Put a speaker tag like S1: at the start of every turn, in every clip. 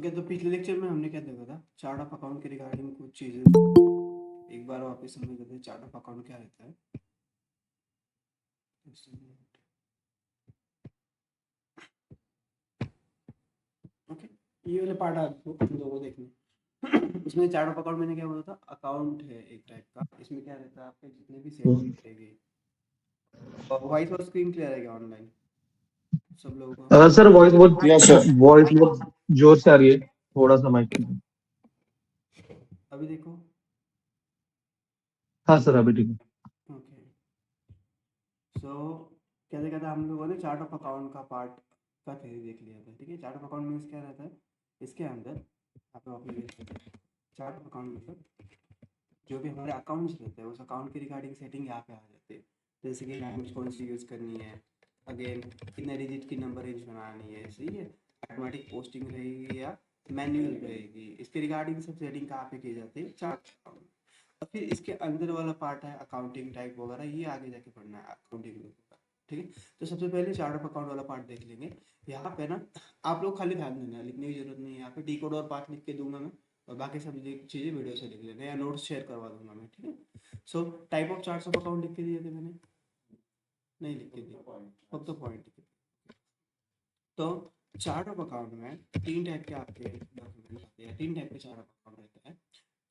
S1: Okay, तो पिछले lecture में हमने क्या देखा था, चार्ट ऑफ अकाउंट के रिगार्डिंग कुछ चीजें। एक बार वापस समझ लेते हैं चार्ट ऑफ अकाउंट क्या रहता है। ओके, ये वाले पार्ट आपको हम लोगों को देखने। इसमें चार्ट ऑफ अकाउंट मैंने क्या बोला था, अकाउंट है एक टाइप का। इसमें क्या रहता है, आपके जितने भी सेटिंग रहेगी। वॉइस और स्क्रीन क्लियर है क्या ऑनलाइन सब लोगों को?
S2: Sir
S3: yes sir.
S2: वॉइस बहुत जोर से आ रही है, थोड़ा सा माइक।
S1: अभी देखो।
S2: हाँ सर, अभी ठीक है।
S1: ओके, सो क्या देखा था हम लोगों ने, चार्ट ऑफ अकाउंट का पार्ट का थ्योरी देख लिया था। ठीक है, चार्ट ऑफ अकाउंट मीन्स क्या रहता है, इसके अंदर आप चार्ट ऑफ अकाउंट मतलब जो भी हमारे अकाउंट्स रहते हैं उस अकाउंट के रिगार्डिंग सेटिंग यहाँ पे आ जाती है। जैसे कि लैंग्वेज कौन सी यूज़ करनी है, अगेन कितने डिजिट की नंबर रेंज बनानी है, सही है, ऑटोमेटिक पोस्टिंग रहेगी या मैन्युअल रहेगी, इसके रिगार्डिंग सब सेटिंग कहाँ पे की जाती है, चार्ट अकाउंट। और फिर इसके अंदर वाला पार्ट है अकाउंटिंग टाइप वगैरह, ये आगे जाके पढ़ना है अकाउंटिंग का। ठीक है, तो सबसे पहले चार्ट ऑफ अकाउंट वाला पार्ट देख लेंगे। यहाँ पे ना आप लोग खाली ध्यान देना, लिखने की जरूरत नहीं है। यहाँ पे डी कोड और पार्ट लिख के दूंगा मैं, और बाकी सब चीज़ें वीडियो से लिख लेना या नोट्स शेयर करवा दूंगा मैं। ठीक है, so type of charts of account लिख के दिए थे मैंने, नहीं लिख के दिए, अब तो पॉइंट लिख के दिए। तो चार्ट ऑफ अकाउंट में तीन टाइप के आपके डॉक्यूमेंट आते हैं, तीन टाइप के चार्ट ऑफ अकाउंट रहता है।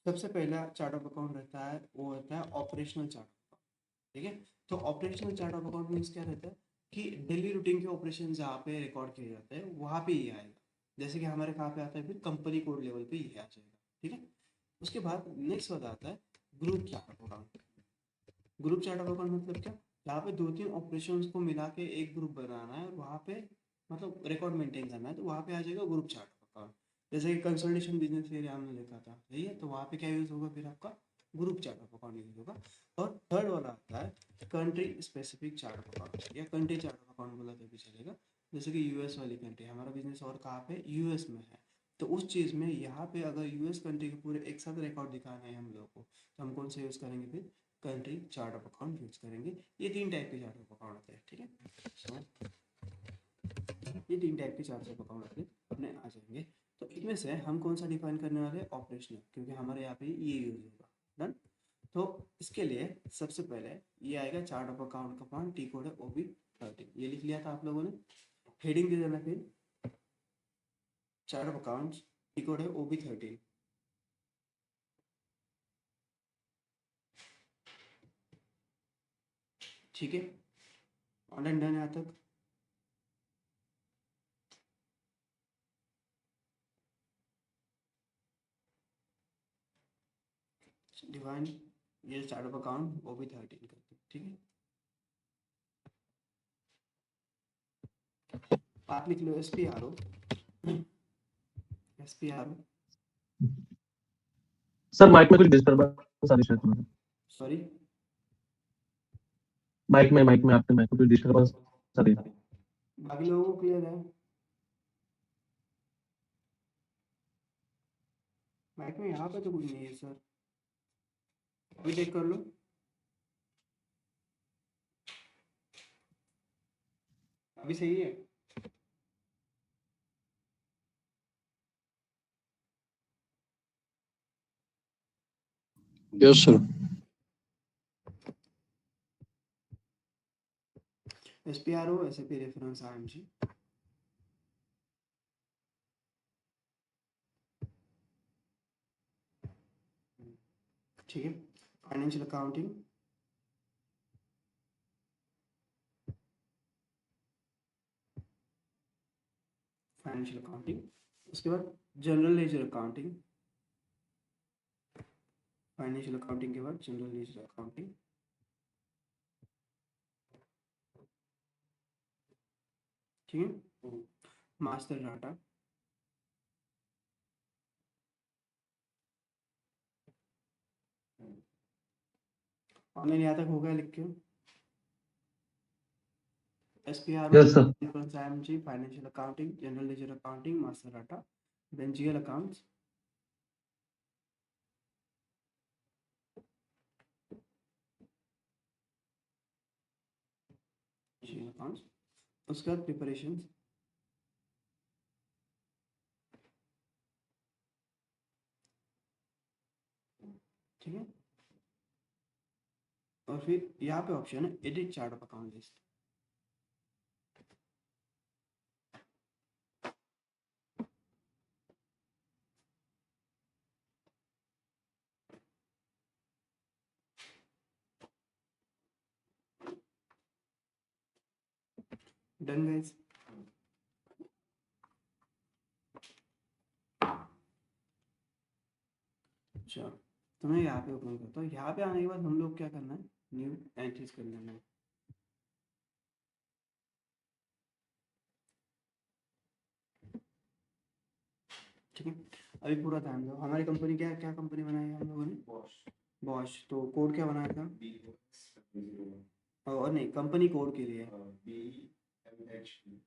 S1: सबसे पहला चार्ट ऑफ अकाउंट रहता है वो होता है ऑपरेशनल चार्ट ऑफ अकाउंट। ठीक है, तो operational chart of account means क्या रहता है कि डेली रूटीन के ऑपरेशन जहाँ पे रिकॉर्ड किए जाते हैं वहाँ पे ये आएगा। जैसे कि हमारे कहाँ पे आता है, फिर कंपनी कोड लेवल पे ये आ जाएगा। ठीक है, उसके बाद नेक्स्ट वाला आता है group chart of account. Group chart of account मतलब क्या, यहाँ पे दो तीन ऑपरेशंस को मिला के एक ग्रुप बनाना है और वहाँ पे मतलब रिकॉर्ड मेंटेन करना है, तो वहाँ पे आ जाएगा ग्रुप चार्ट ऑफ अकाउंट। जैसे कि कंसल्टेशन बिजनेस एरिया हमने देखा था, सही है, तो वहाँ पे क्या यूज़ होगा, फिर आपका group chart of account use होगा। और थर्ड वाला आता है country specific chart of account या कंट्री चार्ट ऑफ अकाउंट बोला तो भी चलेगा। जैसे कि यूएस वाली कंट्री, हमारा बिजनेस और कहाँ पे, यूएस में है, तो उस चीज़ में यहाँ पे अगर यूएस कंट्री के पूरे एक साथ रिकॉर्ड दिखाने हैं हम लोग को, तो हम कौन सा यूज़ करेंगे, फिर country chart of account use करेंगे। ये तीन टाइप के चार्ट ऑफ अकाउंट होते हैं। ठीक है, सो ये तीन टाइप के चार्ट ऑफ अकाउंट अपने आ जाएंगे। तो इनमें से हम कौन सा डिफाइन करने वाले हैं, ऑपरेशनल, क्योंकि हमारे यहाँ पे ये यूज होगा। डन। तो इसके लिए सबसे पहले ये आएगा चार्ट ऑफ अकाउंट का पॉइंट, टी कोड है OB13, ये लिख लिया था आप लोगों ने। हेडिंग दे देना फिर chart of account, T code है OB13। ठीक है, ऑनलाइन डन यहाँ तक। डिवाइन ये चार्ट ऑफ अकाउंट OB13 करते, ठीक है। आप लिख लो SPRO, SPRO।
S2: सर माइक में कुछ डिस्टर्बेंस आ रही है।
S1: सॉरी,
S2: माइक में आपके माइक में कुछ डिस्टर्बेंस आ रही है।
S1: बाकी लोगों को क्लियर है? माइक में यहाँ पे तो कुछ नहीं है सर, अभी चेक कर लो। अभी सही है?
S3: Yes sir.
S1: SPRO SAP reference IMG। ठीक है, फाइनेंशियल अकाउंटिंग, फाइनेंशियल अकाउंटिंग, उसके बाद general ledger accounting, financial accounting के बाद जनरल लेजर अकाउंटिंग। ठीक है, मास्टर डाटा, ऑनलाइन यहाँ तक हो गया लिख के। SPRO
S2: yes sir.
S1: Reference IMG, financial accounting, general ledger accounting, master data, then GL accounts, GL accounts, उसके बाद प्रिपरेशन, ठीक है। और फिर यहाँ पे ऑप्शन है edit chart of account list. Done guys. अच्छा, तो मैं यहाँ पे ओपन करता हूँ। यहाँ पे आने के बाद हम लोग क्या करना है, न्यू एंट्रीज कर लेना है। ठीक है, अभी पूरा ध्यान दो। हमारी कंपनी क्या क्या कंपनी बनाई है हम लोगों ने? बॉश। तो कोड क्या बनाया था? और नहीं, कंपनी कोड के लिए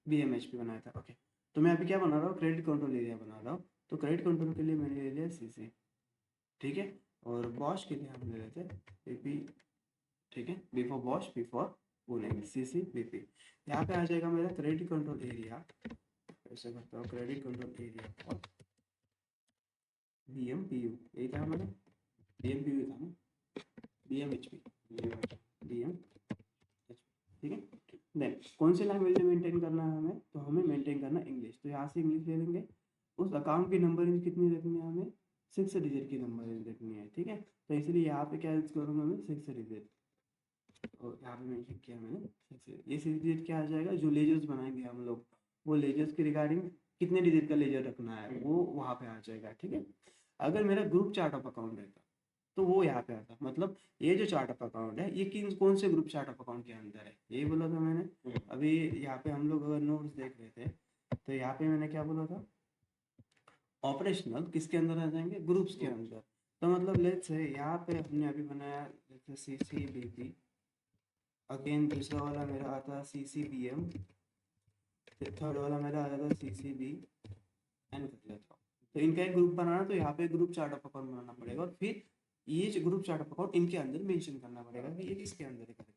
S1: BMHP बनाया था। ओके, तो मैं अभी क्या बना रहा हूँ, क्रेडिट कंट्रोल एरिया बना रहा हूँ। तो क्रेडिट कंट्रोल के लिए मैंने ले लिया CC। ठीक है, और बॉश के लिए हम ले लेते हैं BP। ठीक है, before Bosch before Pune, CC BP। यहाँ पे आ जाएगा मेरा क्रेडिट कंट्रोल एरिया। ऐसे करता हूँ, क्रेडिट कंट्रोल एरिया और BMPU, यही था हमारा BMPU था ना, BMHP, BM। ठीक है, देन कौन से लैंग्वेज में मेंटेन करना है हमें? तो हमें मेंटेन करना इंग्लिश। तो यहाँ से इंग्लिश ले लेंगे। उस अकाउंट की नंबर रेंज कितनी रखनी है हमें? 6 डिजिट की नंबर रेंज रखनी है। ठीक है, तो इसलिए यहाँ पे क्या यूज करूँगा मैं? 6 डिजिट। और यहाँ पे मेंशन किया मैंने 6। ये 6 डिजिट क्या आ जाएगा? जो लेजर्स बनाएंगे हम लोग, वो लेजर्स के रिगार्डिंग कितने डिजिट का लेजर रखना है वो वहाँ पे आ जाएगा। ठीक है, अगर मेरा ग्रुप चार्ट ऑफ अकाउंट रहता तो वो यहाँ पे आता। मतलब ये जो चार्ट ऑफ अकाउंट है ये किन कौन से ग्रुप चार्ट ऑफ अकाउंट के अंदर है, यही बोला था मैंने। अभी यहाँ पे हम लोग अगर नोट्स देख रहे थे तो यहाँ पे मैंने क्या बोला था? ऑपरेशनल किसके अंदर आ जाएंगे? ग्रुप्स के अंदर। तो मतलब लेट्स से यहाँ पे हमने अभी बनाया जैसे CCBP। अगेन दूसरा वाला मेरा आता है CCBM। थर्ड वाला मेरा आ जाता है CCBN कर लेता हूँ। तो इनका एक ग्रुप बनाना, तो यहाँ पे ग्रुप चार्ट ऑफ अकाउंट बनाना पड़ेगा और फिर ये जो ग्रुप चार्ट ऑफ अकाउंट इनके अंदर मेंशन करना पड़ेगा कि ये किसके अंदर है करके।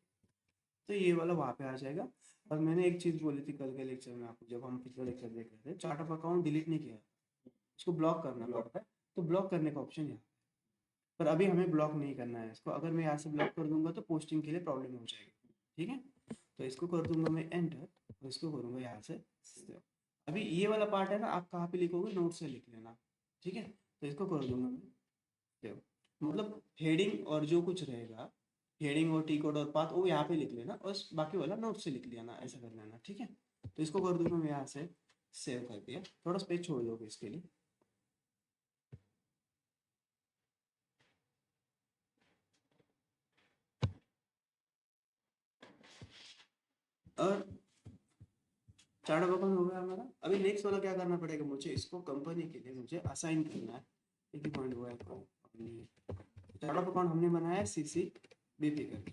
S1: तो ये वाला वहाँ पे आ जाएगा। और मैंने एक चीज़ बोली थी कल के लेक्चर में आपको, जब हम पिछले लेक्चर देख रहे थे, चार्ट ऑफ अकाउंट डिलीट नहीं किया, इसको ब्लॉक करना पड़ता है। तो ब्लॉक करने का ऑप्शन यहाँ, पर अभी हमें ब्लॉक नहीं करना है इसको। अगर मैं यहाँ से ब्लॉक कर दूंगा तो पोस्टिंग के लिए प्रॉब्लम हो जाएगी। ठीक है, तो इसको कर दूंगा मैं एंटर और इसको करूंगा यहाँ से सेव। अभी ये वाला पार्ट है ना, आप कहाँ पे लिखोगे? नोट से लिख लेना। ठीक है, तो इसको कर दूंगा मैं सेव। मतलब हेडिंग और जो कुछ रहेगा, हेडिंग और टी कोड और पाथ, वो यहाँ पे लिख लेना और बाकी वाला नोट से लिख लेना, ऐसा कर लेना। ठीक है, तो इसको कर दूंगा मैं यहाँ से सेव कर दिया। थोड़ा स्पेस छोड़ दोगे इसके लिए। और चार्ट ऑफ अकाउंट हो गया हमारा। अभी नेक्स्ट वाला क्या करना पड़ेगा मुझे? इसको कंपनी के लिए मुझे असाइन करना है। एक ही पॉइंट हुआ है, चार्ट ऑफ अकाउंट हमने बनाया है CCBP करके।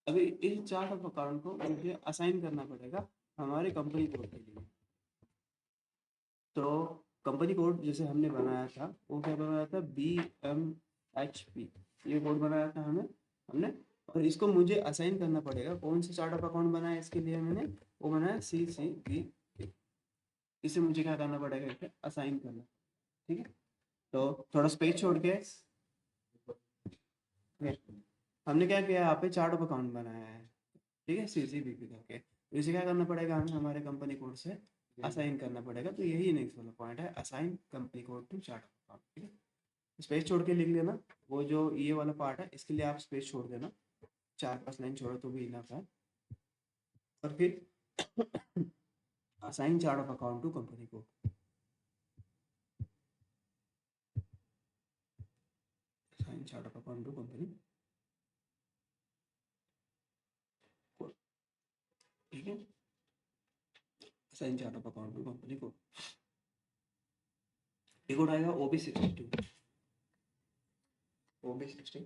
S1: अभी इस चार्ट ऑफ अकाउंट को मुझे असाइन करना पड़ेगा हमारे कंपनी कोड के लिए। तो कंपनी कोड जैसे हमने बनाया था, वो क्या बनाया था? BMHP, ये कोड बनाया था हमने। और इसको मुझे असाइन करना पड़ेगा। कौन सा चार्ट ऑफ अकाउंट बनाया इसके लिए मैंने? वो बनाया CCBP। इसे मुझे क्या करना पड़ेगा? असाइन करना। ठीक है, तो थोड़ा स्पेस छोड़ के हमने क्या किया? यहाँ पे चार्ट ऑफ अकाउंट बनाया है। ठीक है, CCBP करके। तो इसे क्या करना पड़ेगा? हमें हमारे कंपनी कोड से असाइन करना पड़ेगा। तो यही नेक्स्ट वाला पॉइंट है, assign company code to chart of account. ठीक है, स्पेस छोड़ के लिख लेना। वो जो ये वाला पार्ट है इसके लिए आप स्पेस छोड़ देना, 4-5 लाइन छोड़ो तो भी इनफ है। और फिर assign chart of account to company code, assign chart of account to company code. ठीक है, assign chart of account to company code. ये कोड आएगा OB62। OB60।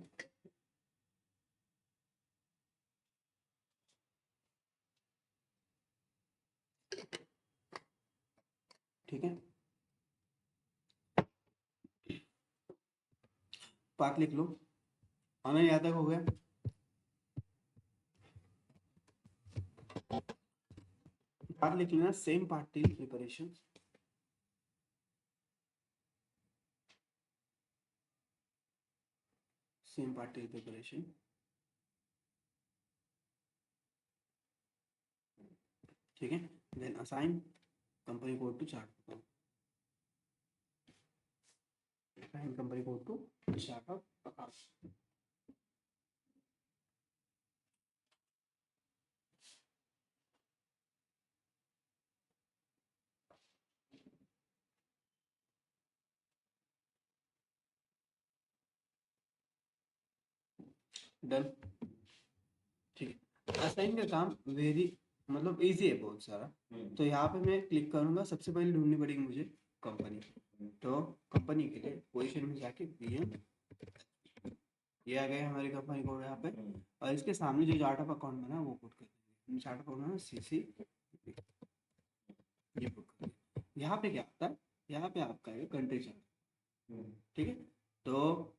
S1: ठीक है, पार्ट लिख लो। आना यहाँ तक हो गया? पार्ट लिख लेना, same part till preparation. Same part preparation, ठीक है। Then assign company code to chart account, assign company code to chart of account. Done, ठीक है। असाइन का काम वेरी मतलब इजी है बहुत सारा। तो यहाँ पे मैं क्लिक करूंगा, सबसे पहले ढूंढनी पड़ेगी मुझे कंपनी। तो कंपनी के लिए पोजीशन में जाके बीएम, ये आ गया हमारी कंपनी कोड यहाँ पे, और इसके सामने जो चार्ट ऑफ अकाउंट बना वो पुट कर देंगे। चार्ट ऑफ अकाउंट बना सीसी, ये पुट कर देंगे। यहाँ पे क्या आता है, यहाँ पे आपका ये कंट्री चार्ट, ठीक है। तो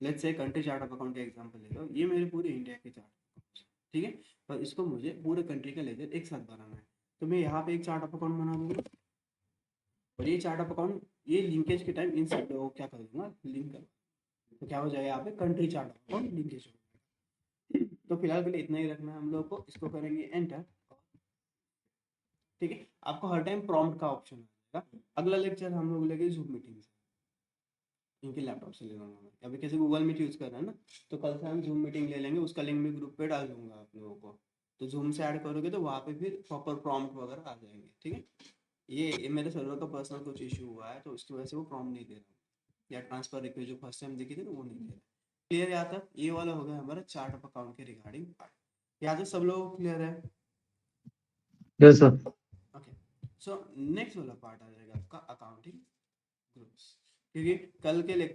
S1: let's say country chart of account का एग्जांपल ले लो, ये मेरे पूरे इंडिया के चार्ट, ठीक है। पर इसको मुझे पूरे कंट्री का लेजर एक साथ बनाना है, तो मैं यहाँ पे एक चार्ट ऑफ अकाउंट बना दूंगा, और ये चार्ट ऑफ अकाउंट ये लिंकेज के टाइम इन सब लोगों को क्या कर दूंगा, लिंक कर। तो क्या हो जाएगा यहाँ पे country chart of account linkage. तो फिलहाल के लिए इतना ही रखना है हम लोग को, इसको करेंगे एंटर, ठीक है। आपको हर टाइम प्रॉम्प्ट का ऑप्शन आएगा। अगला लेक्चर हम लोग लेंगे जूम मीटिंग से, इनके लैपटॉप से ले लूंगा मैं, अभी कैसे गूगल मीट यूज कर रहे हैं ना, तो कल से हम जूम मीटिंग ले लेंगे, उसका लिंक भी ग्रुप पे डाल दूंगा आप लोगों को। तो जूम से ऐड करोगे तो वहाँ पे फिर प्रॉपर प्रॉम्प्ट वगैरह आ जाएंगे, ठीक है। ये मेरे सर्वर का पर्सनल कुछ इशू हुआ है, तो उसकी वजह से वो प्रॉम्प्ट नहीं दे रहा, या ट्रांसफर रिक्वेस्ट जो फर्स्ट टाइम दिखी थी ना वो नहीं दे रहा। क्लियर यहाँ तक? ये वाला हो गया हमारा चार्ट ऑफ अकाउंट के रिगार्डिंग पार्ट। यहाँ तक सब लोग क्लियर है?
S2: Yes sir.
S1: Okay, so next वाला पार्ट आ जाएगा आपका अकाउंटिंग ग्रुप्स, क्योंकि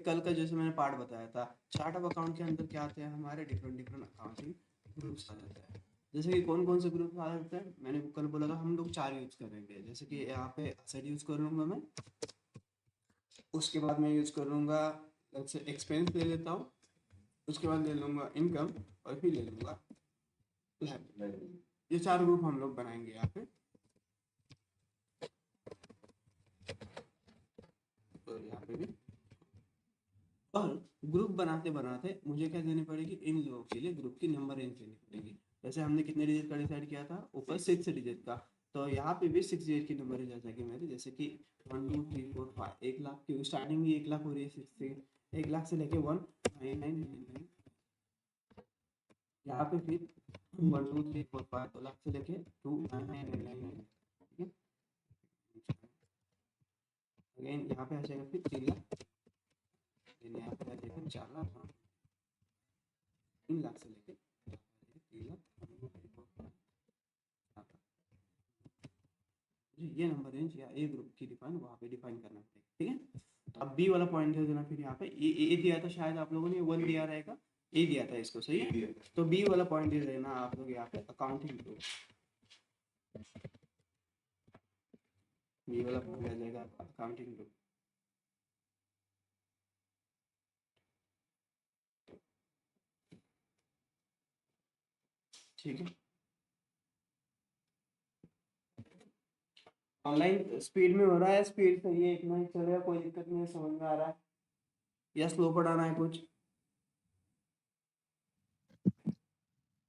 S1: कल का जैसे मैंने पार्ट बताया था, चार्ट ऑफ अकाउंट के अंदर क्या आते हैं हमारे डिफरेंट अकाउंटिंग ग्रुप्स आ जाते हैं। जैसे कि कौन कौन से ग्रुप आ जाते हैं, मैंने कल बोला था हम लोग 4 यूज करेंगे। जैसे कि यहाँ पे एसेट यूज करूंगा मैं, उसके बाद मैं यूज करूंगा एक्सपेंस ले लेता हूँ, उसके बाद ले लूंगा इनकम, और फिर ले लूंगा लायबिलिटी। ये 4 ग्रुप हम लोग बनाएंगे यहाँ पे। तो यहाँ पे भी, और ग्रुप बनाते बनाते मुझे क्या देनी पड़ेगी, इन लोगों के लिए ग्रुप की नंबर रेंज देनी पड़ेगी। जैसे हमने कितने डिजिट का डिसाइड किया था, ऊपर 6 डिजिट का, तो यहाँ पे भी 6 डिजिट की नंबर रेंज आ जाएगी मेरी। जैसे कि 1 2 3 4 5, 1 लाख की स्टार्टिंग ही 1 लाख हो रही है 6 से, 1 लाख से लेके 19999, यहाँ पे फिर 1 2 3 4 5, 2 लाख से लेके 29999, ठीक है। अगेन यहाँ पे आ जाएगा फिर 3 लाख, यहाँ पे आ जाएगा 4 लाख, 3 लाख से लेके 3 लाख, ये नंबर रेंज या ए ग्रुप की डिफाइन वहाँ पे डिफाइन करना पड़ेगा, ठीक है। तो अब बी वाला पॉइंट दे देना फिर यहाँ पे, ए दिया था शायद आप लोगों ने, 1 दिया रहेगा, ए दिया था इसको, सही है। तो बी वाला पॉइंट दे देना आप लोग यहाँ पे अकाउंटिंग ग्रुप, बी वाला पॉइंट आ जाएगा अकाउंटिंग ग्रुप, ठीक है। ऑनलाइन स्पीड में हो रहा है, स्पीड सही है, इतना ही चलेगा, कोई दिक्कत नहीं है, समझ में आ रहा है या स्लो पढ़ाना है कुछ?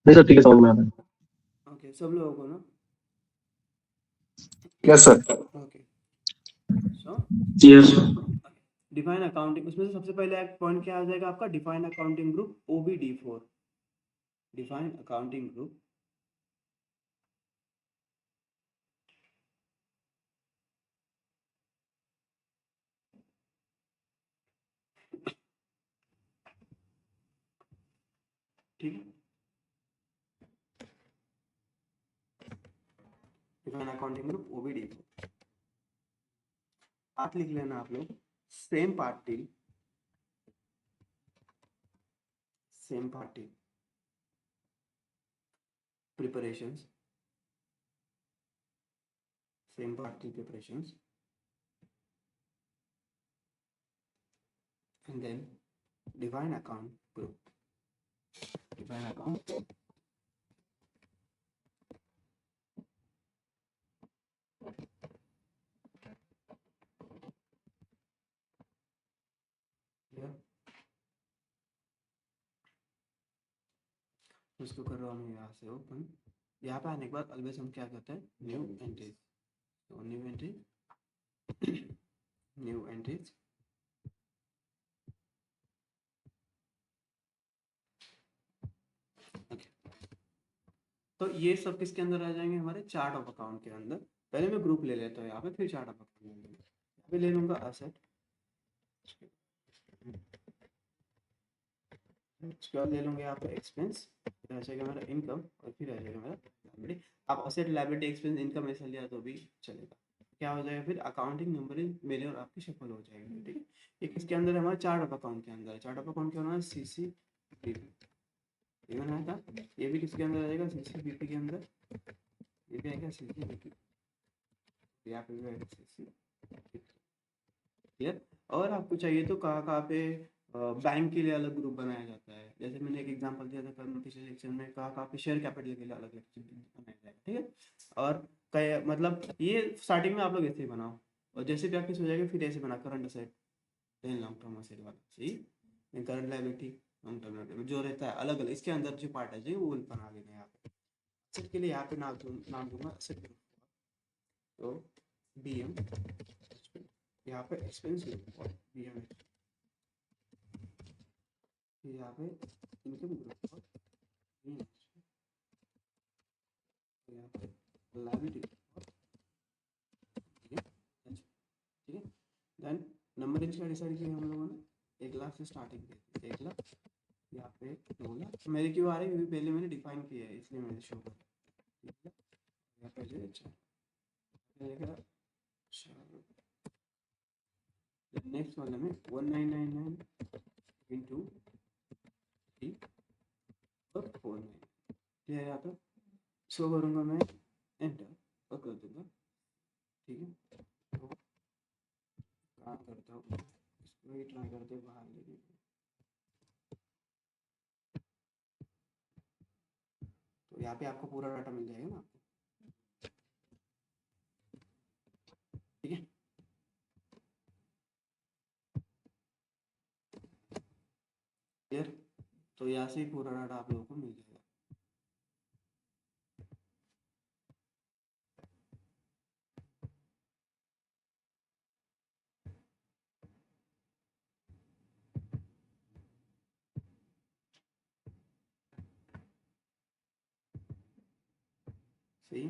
S2: नहीं सर ठीक है, समझ में आ रहा है।
S1: ओके, सब लोगों को ना?
S2: Yes sir.
S1: Okay, so
S2: yes.
S1: Define accounting, उसमें से सबसे पहले एक पॉइंट क्या आ जाएगा आपका, define accounting group OBD4, define accounting group ठीक है, define accounting group OBD4। Part लिख लेना आप लोग, same party, same party preparations, same party preparations, and then define account group, define account, yeah, उसको कर रहा हूँ मैं यहाँ से ओपन। यहाँ पे आने के बाद ऑलवेज हम क्या करते हैं, न्यू एंट्रीज। तो न्यू एंट्री, न्यू एंट्रीज, तो ये सब किसके अंदर आ जाएंगे, हमारे चार्ट ऑफ अकाउंट के अंदर। पहले मैं ग्रुप ले लेता हूँ यहाँ पे, फिर चार्ट ऑफ अकाउंट यहाँ पे ले लूंगा असेट, उसके बाद ले लूंगा यहाँ पे एक्सपेंस, फिर आ जाएगा मेरा इनकम, और फिर आ जाएगा मेरा लायबिलिटी। आप असेट लायबिलिटी एक्सपेंस इनकम ऐसा लिया तो भी चलेगा। क्या हो जाएगा फिर, अकाउंटिंग नंबरिंग मेरे और आपकी शफल हो जाएगी। ठीक है, ये किसके अंदर है, हमारा चार्ट ऑफ अकाउंट के अंदर है। चार्ट ऑफ अकाउंट क्या होना है, CCBP बनाया था, ये भी किसके अंदर आएगा, CCBP के अंदर। ये भी आएगा CCBP, यहाँ पे भी आएगा CCBP। क्लियर। और आपको चाहिए तो कहाँ कहाँ पे बैंक के लिए अलग ग्रुप बनाया जाता है, जैसे मैंने एक एग्जांपल दिया था कल पिछले लेक्चर में, कहाँ पे शेयर कैपिटल के लिए अलग बनाया जाएगा। ठीक है, और कई मतलब ये स्टार्टिंग में आप लोग ऐसे ही बनाओ, और जैसे प्रैक्टिस हो जाएगी फिर ऐसे बना, current asset, then long term asset वाला, सही, current liability, long term liability जो रहता है अलग अलग, इसके अंदर जो पार्ट है वो बना लेना। यहाँ पे असेट के लिए यहाँ पे नाम दूंगा असेट ग्रुप, तो BM, यहाँ पे एक्सपेंस ग्रुप, BM, यहाँ पे इनकम ग्रुप, और यहाँ पे लायबिलिटी, ठीक है। ठीक है, देन नंबर इंच का डिसाइड किया हम लोगों ने, 1 लाख से स्टार्टिंग की, 1 लाख, यहाँ पे 2 लाख। मेरे क्यों आ रही है, क्योंकि पहले मैंने डिफाइन किया है इसलिए मैंने शो कर, यहाँ पे जो नेक्स्ट वाले में 1999 इंटू 3 और 49, क्लियर है। तो शो करूँगा मैं, एंटर और कर दूँगा। ठीक है, तो काम करता हूँ, इसको ही ट्राई करते हैं बाहर लेने की। तो यहाँ पे आपको पूरा डाटा मिल जाएगा ना आपको, ठीक है। क्लियर, तो यहाँ से ही पूरा डाटा आप लोगों को मिल जाएगा। सही,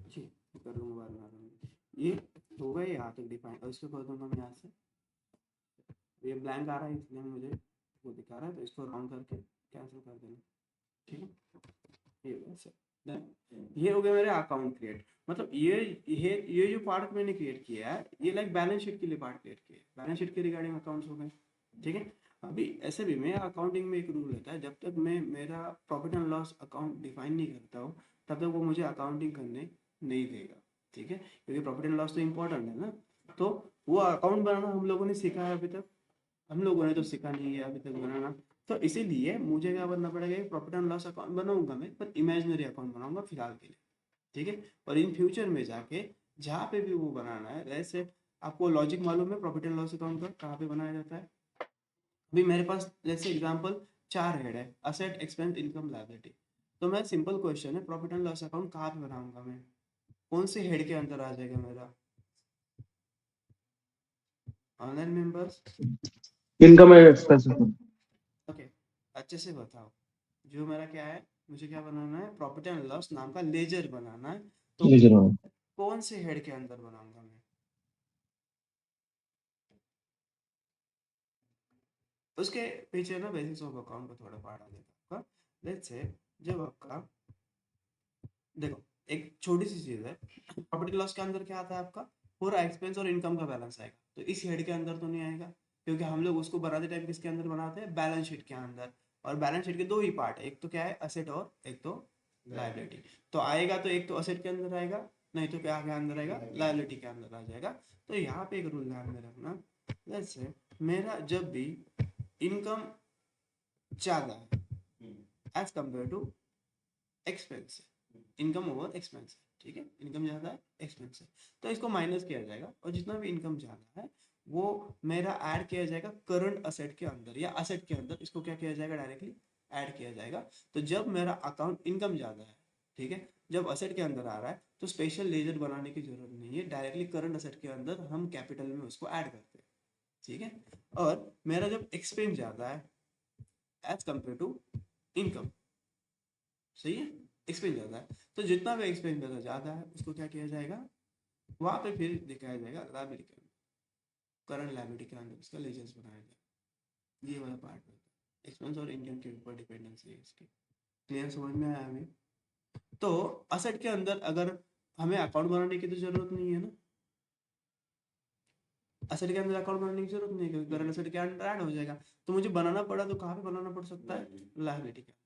S1: जी कर लूँगा बाद में। ये हो गया यहाँ तक डिफाइन, और इसको कर दूंगा मैं यहाँ से, ये ब्लैंक आ रहा है इसलिए मुझे वो दिखा रहा है, तो इसको राउंड करके कैंसिल कर देना। ठीक है, ये वैसे ये हो गया मेरे अकाउंट क्रिएट। मतलब ये जो पार्ट मैंने क्रिएट किया है, ये लाइक बैलेंस शीट के लिए पार्ट क्रिएट किया है, बैलेंस शीट के रिगार्डिंग अकाउंट्स हो गए। ठीक है, अभी ऐसे भी मैं अकाउंटिंग में एक रूल रहता है, जब तक मैं मेरा profit and loss account define नहीं करता हूँ तब तक वो मुझे अकाउंटिंग करने नहीं देगा। ठीक है, क्योंकि प्रॉफिट एंड लॉस तो इम्पोर्टेंट है ना, तो वो अकाउंट बनाना हम लोगों ने सीखा है अभी तक, हम लोगों ने तो सीखा नहीं है अभी तक बनाना। तो इसीलिए मुझे क्या करना पड़ेगा, प्रॉफिट एंड लॉस अकाउंट बनाऊंगा मैं, पर इमेजिनरी अकाउंट बनाऊंगा फिलहाल के लिए। ठीक है, और इन फ्यूचर में जाके जहाँ पे भी वो बनाना है, वैसे आपको लॉजिक मालूम है प्रॉफिट एंड लॉस अकाउंट का कहाँ पे बनाया जाता है। अभी मेरे पास जैसे एग्जांपल 4 हेड है, असेट, एक्सपेंस, इनकम, लायबिलिटी। तो मैं सिंपल क्वेश्चन है, प्रॉफिट एंड लॉस अकाउंट कहाँ पे बनाऊंगा मैं, कौन से हेड के अंदर आ जाएगा मेरा, ऑनलाइन मेंबर्स,
S2: इनकम है एक्सपेंस।
S1: ओके। अच्छे से बताओ, जो मेरा क्या है, मुझे क्या बनाना है, प्रॉफिट एंड लॉस नाम का लेजर बनाना है, तो
S2: जी जरूर।
S1: कौन से हेड के अंदर बनाऊंगा मैं। उसके पीछे ना बेसिक्स ऑफ अकाउंट को थोड़ा पढ़ा देता आपका। लेट्स से जब आपका, देखो एक छोटी सी चीज है, प्रॉफिट लॉस के अंदर क्या आता है आपका, पूरा एक्सपेंस और इनकम का बैलेंस आएगा, तो इस हेड के अंदर तो नहीं आएगा, क्योंकि हम लोग उसको बनाते टाइम किसके अंदर बनाते हैं, बैलेंस शीट के अंदर। और बैलेंस शीट के दो ही पार्ट है, एक तो क्या है असेट और एक तो लायबिलिटी। तो आएगा तो एक तो असेट के अंदर आएगा, नहीं तो क्या के अंदर आएगा, लायबिलिटी के अंदर आ जाएगा। तो यहाँ पे एक रूल ध्यान में रखना, लेट्स से मेरा जब भी इनकम ज्यादा है as compare to expense, income over expense, ठीक है, इनकम ज़्यादा है, एक्सपेंस है, तो इसको माइनस किया जाएगा और जितना भी इनकम ज़्यादा है वो मेरा ऐड किया जाएगा करंट असेट के अंदर या असेट के अंदर, इसको क्या किया जाएगा, डायरेक्टली ऐड किया जाएगा। तो जब मेरा अकाउंट इनकम ज़्यादा है, ठीक है, जब असेट के अंदर आ रहा है तो स्पेशल लेजर बनाने की जरूरत नहीं है, डायरेक्टली करंट असेट के अंदर हम कैपिटल में उसको ऐड करते हैं, ठीक है। और मेरा जब एक्सपेंस ज़्यादा है एज कंपेयर टू इनकम, सही है, एक्सपेंस ज़्यादा है, तो जितना भी एक्सपेंस मेरा ज़्यादा है उसको क्या किया जाएगा, वहाँ पे फिर दिखाया जाएगा लायबिलिटी के अंदर, करंट लायबिलिटी के अंदर इसका लेजर्स बनाया जाएगा। ये वाला पार्ट है, एक्सपेंस और इनकम के ऊपर डिपेंडेंसी है इसकी। क्लियर, समझ में आया हमें? तो असेट के अंदर अगर हमें अकाउंट बनाने की तो जरूरत नहीं है ना, असेट के अंदर अकाउंट बनाने की जरूरत नहीं है क्योंकि करंट असेट के अंदर ऐड हो जाएगा। तो मुझे बनाना पड़ा तो कहाँ पे बनाना पड़ सकता है, लायबिलिटी के अंदर।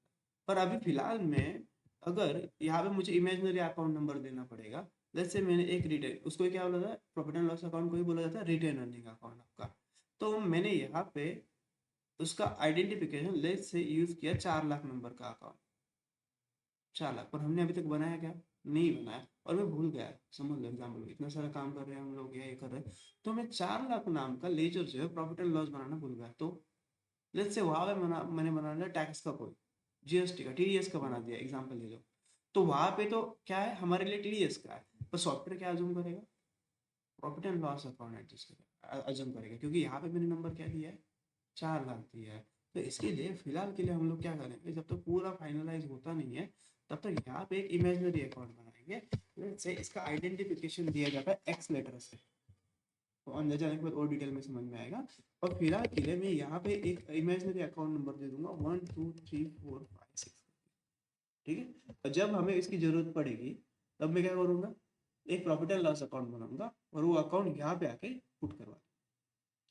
S1: पर अभी फिलहाल में अगर यहाँ पे मुझे इमेजिनरी अकाउंट नंबर देना पड़ेगा, जैसे मैंने एक रिटेन, उसको क्या बोला जाता है, प्रॉफिट एंड लॉस अकाउंट को ही बोला जाता है रिटेन अर्निंग अकाउंट आपका। तो मैंने यहाँ पे उसका आइडेंटिफिकेशन लेस से यूज किया 4 लाख नंबर का अकाउंट, 4 लाख, पर हमने अभी तक बनाया क्या, नहीं बनाया, और मैं भूल गया, समझ लो एग्जाम्पल, इतना सारा काम कर रहे हैं हम लोग या ये कर रहे हैं, तो मैं 4 लाख नाम का लेजर जो है प्रॉफिट एंड लॉस बनाना भूल गया। तो लेट्स से वहां पे मैंने बना लिया टैक्स का, कोई जीएसटी का, टीडीएस का बना दिया, एग्जाम्पल ले लो, तो वहां पे तो क्या है, हमारे लिए टीडीएस का है, पर सॉफ्टवेयर क्या अज्यूम करेगा, profit and loss account adjust करेगा, अज्यूम करेगा, क्योंकि यहाँ पे मैंने नंबर क्या दिया है, 4 लाख दिया है। तो इसके लिए फिलहाल के लिए हम लोग क्या करेंगे, जब तक पूरा फाइनलाइज होता नहीं है तब तक यहाँ पे एक इमेजिनरी अकाउंट बनाएंगे, से इसका आइडेंटिफिकेशन दिया जाता है एक्स लेटर से, तो अंदर जाने के बाद और डिटेल में समझ में आएगा। और फिलहाल के लिए मैं यहाँ पे एक इमेजिनरी अकाउंट नंबर दे दूंगा 1 2 3 4 5 6, ठीक है। और जब हमें इसकी जरूरत पड़ेगी तब मैं क्या करूँगा, एक प्रॉफिट एंड लॉस अकाउंट बनाऊंगा और वो अकाउंट यहाँ पे आके पुट करवा,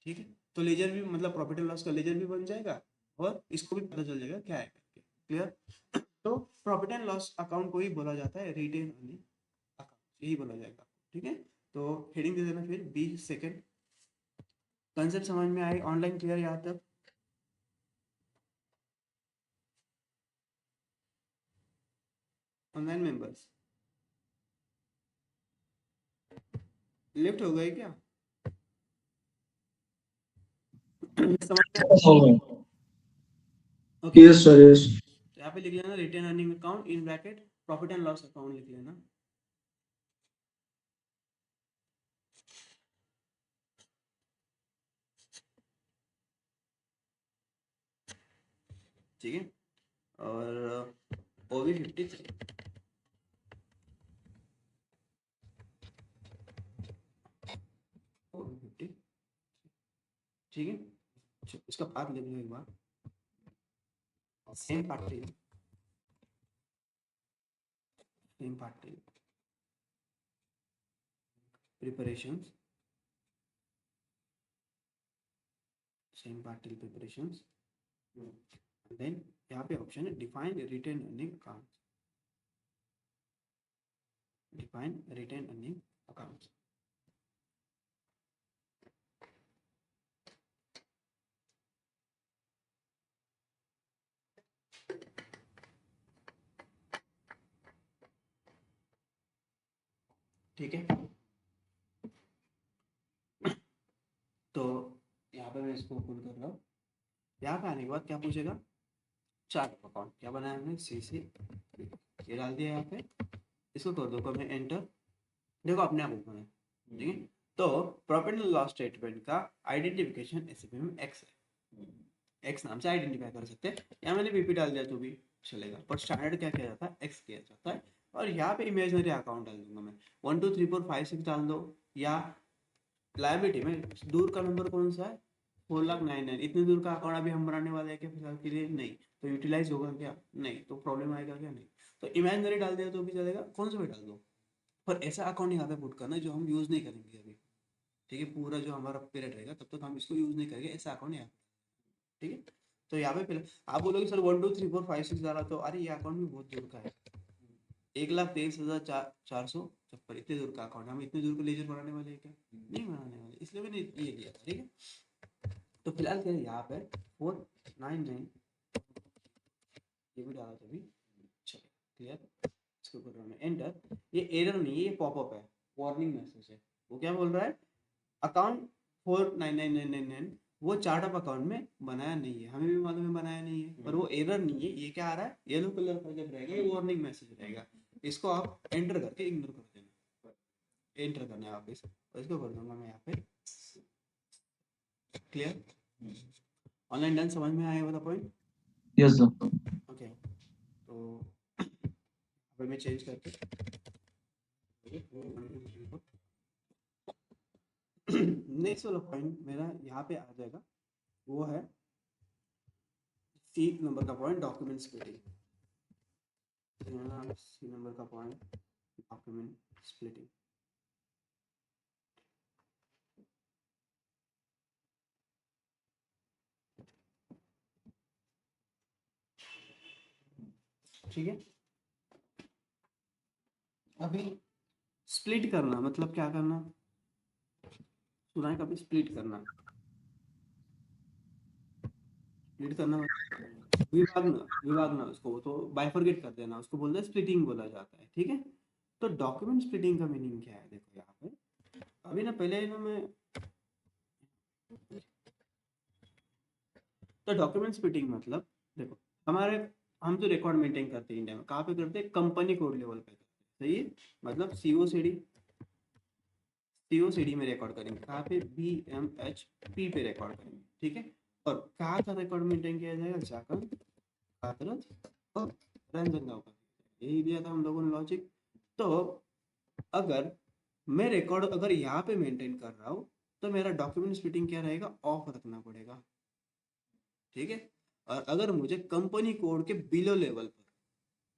S1: ठीक है। तो लेजर भी, मतलब प्रॉफिट एंड लॉस का लेजर भी बन जाएगा और इसको भी पता चल जाएगा क्या है करके। क्लियर? तो प्रॉफिट एंड लॉस अकाउंट को ही बोला जाता है रिटेन अर्निंग अकाउंट, यही बोला जाएगा, ठीक है। तो हेडिंग दे देना फिर 20 सेकेंड। कंसेप्ट समझ में आए, ऑनलाइन क्लियर यहाँ तक? ऑनलाइन मेंबर्स लेफ्ट हो गए क्या? समझ में आया?
S2: समझ में।
S1: Okay,
S2: yes sir, yes.
S1: तो यहाँ पे लिख लेना retain earning account in bracket profit and loss account लिख लेना। ठीक है, और ओवी 53, ओवी 50, ठीक है। चलो, इसका पार्ट लिख लो एक बार, सेम पार्ट ले लो, सेम पार्ट ले लो, preparations, same part till preparations, then यहाँ पे ऑप्शन है define retain earning account, define retain earning account. ठीक है, तो यहाँ पे मैं इसको ओपन कर रहा हूँ। यहाँ पे आने के बाद क्या पूछेगा, चार्ट ऑफ अकाउंट क्या बनाया हमने, CC ये डाल दिया यहाँ पे, इसको कर दो मैं एंटर, देखो अपने आप ओपन है, ठीक है। तो प्रॉफिट एंड लॉस स्टेटमेंट का आइडेंटिफिकेशन एसएपी में एक्स है, एक्स नाम से आइडेंटिफाई कर सकते हैं, यहाँ मैंने बीपी डाल दिया तो भी चलेगा, पर स्टैंडर्ड क्या किया जाता है, एक्स किया जाता है। और यहाँ पे इमेजिनरी अकाउंट डाल दूंगा मैं, 1 2 3 4 5 6 डाल दो, या लायबिलिटी में दूर का नंबर कौन सा है, 4,99,000, इतने दूर का अकाउंट अभी हम बनाने वाले हैं क्या फिलहाल के लिए, नहीं, तो यूटिलाइज होगा क्या, नहीं, तो प्रॉब्लम आएगा क्या, नहीं, तो इमेजिनरी डाल दिया तो भी चलेगा, कौन सा भी डाल दो, पर ऐसा अकाउंट यहाँ पे पुट करना जो हम यूज नहीं करेंगे अभी, ठीक है, पूरा जो हमारा पीरियड रहेगा तब तक हम इसको यूज नहीं करेंगे, ऐसा अकाउंट यहाँ, ठीक है। तो यहाँ पे पहले आप बोलोगे सर 1 2 3 4 5 6 डाला, तो अरे ये अकाउंट भी बहुत दूर का है, 1,23,456, इतने दूर का अकाउंट, हम इतने दूर को लेजर बनाने वाले हैं क्या, नहीं बनाने वाले, इसलिए मैंने ये लिया था, ठीक है। तो फिलहाल क्या है यहाँ पे 499 ये भी डाला तो भी चलेगा, क्लियर, इसको कर रहा हूँ एंटर। ये एरर नहीं है, ये पॉपअप है, वार्निंग मैसेज है। वो क्या बोल रहा है, अकाउंट 499999 वो चार्ट ऑफ अकाउंट में बनाया नहीं है, हमें भी मालूम है बनाया नहीं है, पर वो एरर नहीं है। ये क्या आ रहा है, येलो कलर का जब रहेगा ये वार्निंग मैसेज रहेगा। इसको आप एंटर करके इग्नोर कर देना, एंटर करना है वापस, और इसको कर दूंगा मैं यहाँ पे क्लियर। ऑनलाइन डन, समझ में आया वाला पॉइंट?
S2: Yes sir.
S1: ओके, तो अभी मैं चेंज करके नेक्स्ट वाला पॉइंट मेरा यहाँ पे आ जाएगा, वो है सी नंबर का point, document splitting. C number का पॉइंट डॉक्यूमेंट स्प्लिटिंग। ठीक है, अभी स्प्लिट करना मतलब क्या करना, सुना है कभी स्प्लिट करना? स्प्लिट करना मतलब विभागना उसको तो बाइफरगेट कर देना, उसको बोलते हैं स्प्लिटिंग बोला जाता है। ठीक है, तो डॉक्यूमेंट स्प्लिटिंग का मीनिंग क्या है, देखो यहाँ पे अभी ना पहले ना मैं, तो डॉक्यूमेंट स्प्लिटिंग मतलब देखो, हमारे हम जो रिकॉर्ड मेंटेन करते हैं इंडिया में, कहाँ पे करते हैं, कंपनी कोड लेवल पे करते हैं। सही है, मतलब सीओसीडी में रिकॉर्ड करेंगे, कहाँ पे, बीएमएचपी पे रिकॉर्ड करेंगे। ठीक है, और कहाँ का रिकॉर्ड मेंटेन किया जाएगा, झारखंड, कातरज और रांजनगांव का, यही दिया था हम लोगों ने लॉजिक। तो अगर मैं रिकॉर्ड अगर यहाँ पे मेंटेन कर रहा हूँ तो मेरा डॉक्यूमेंट स्प्लिटिंग क्या रहेगा, ऑफ रखना पड़ेगा। ठीक है, और अगर मुझे कंपनी कोड के बिलो लेवल पर,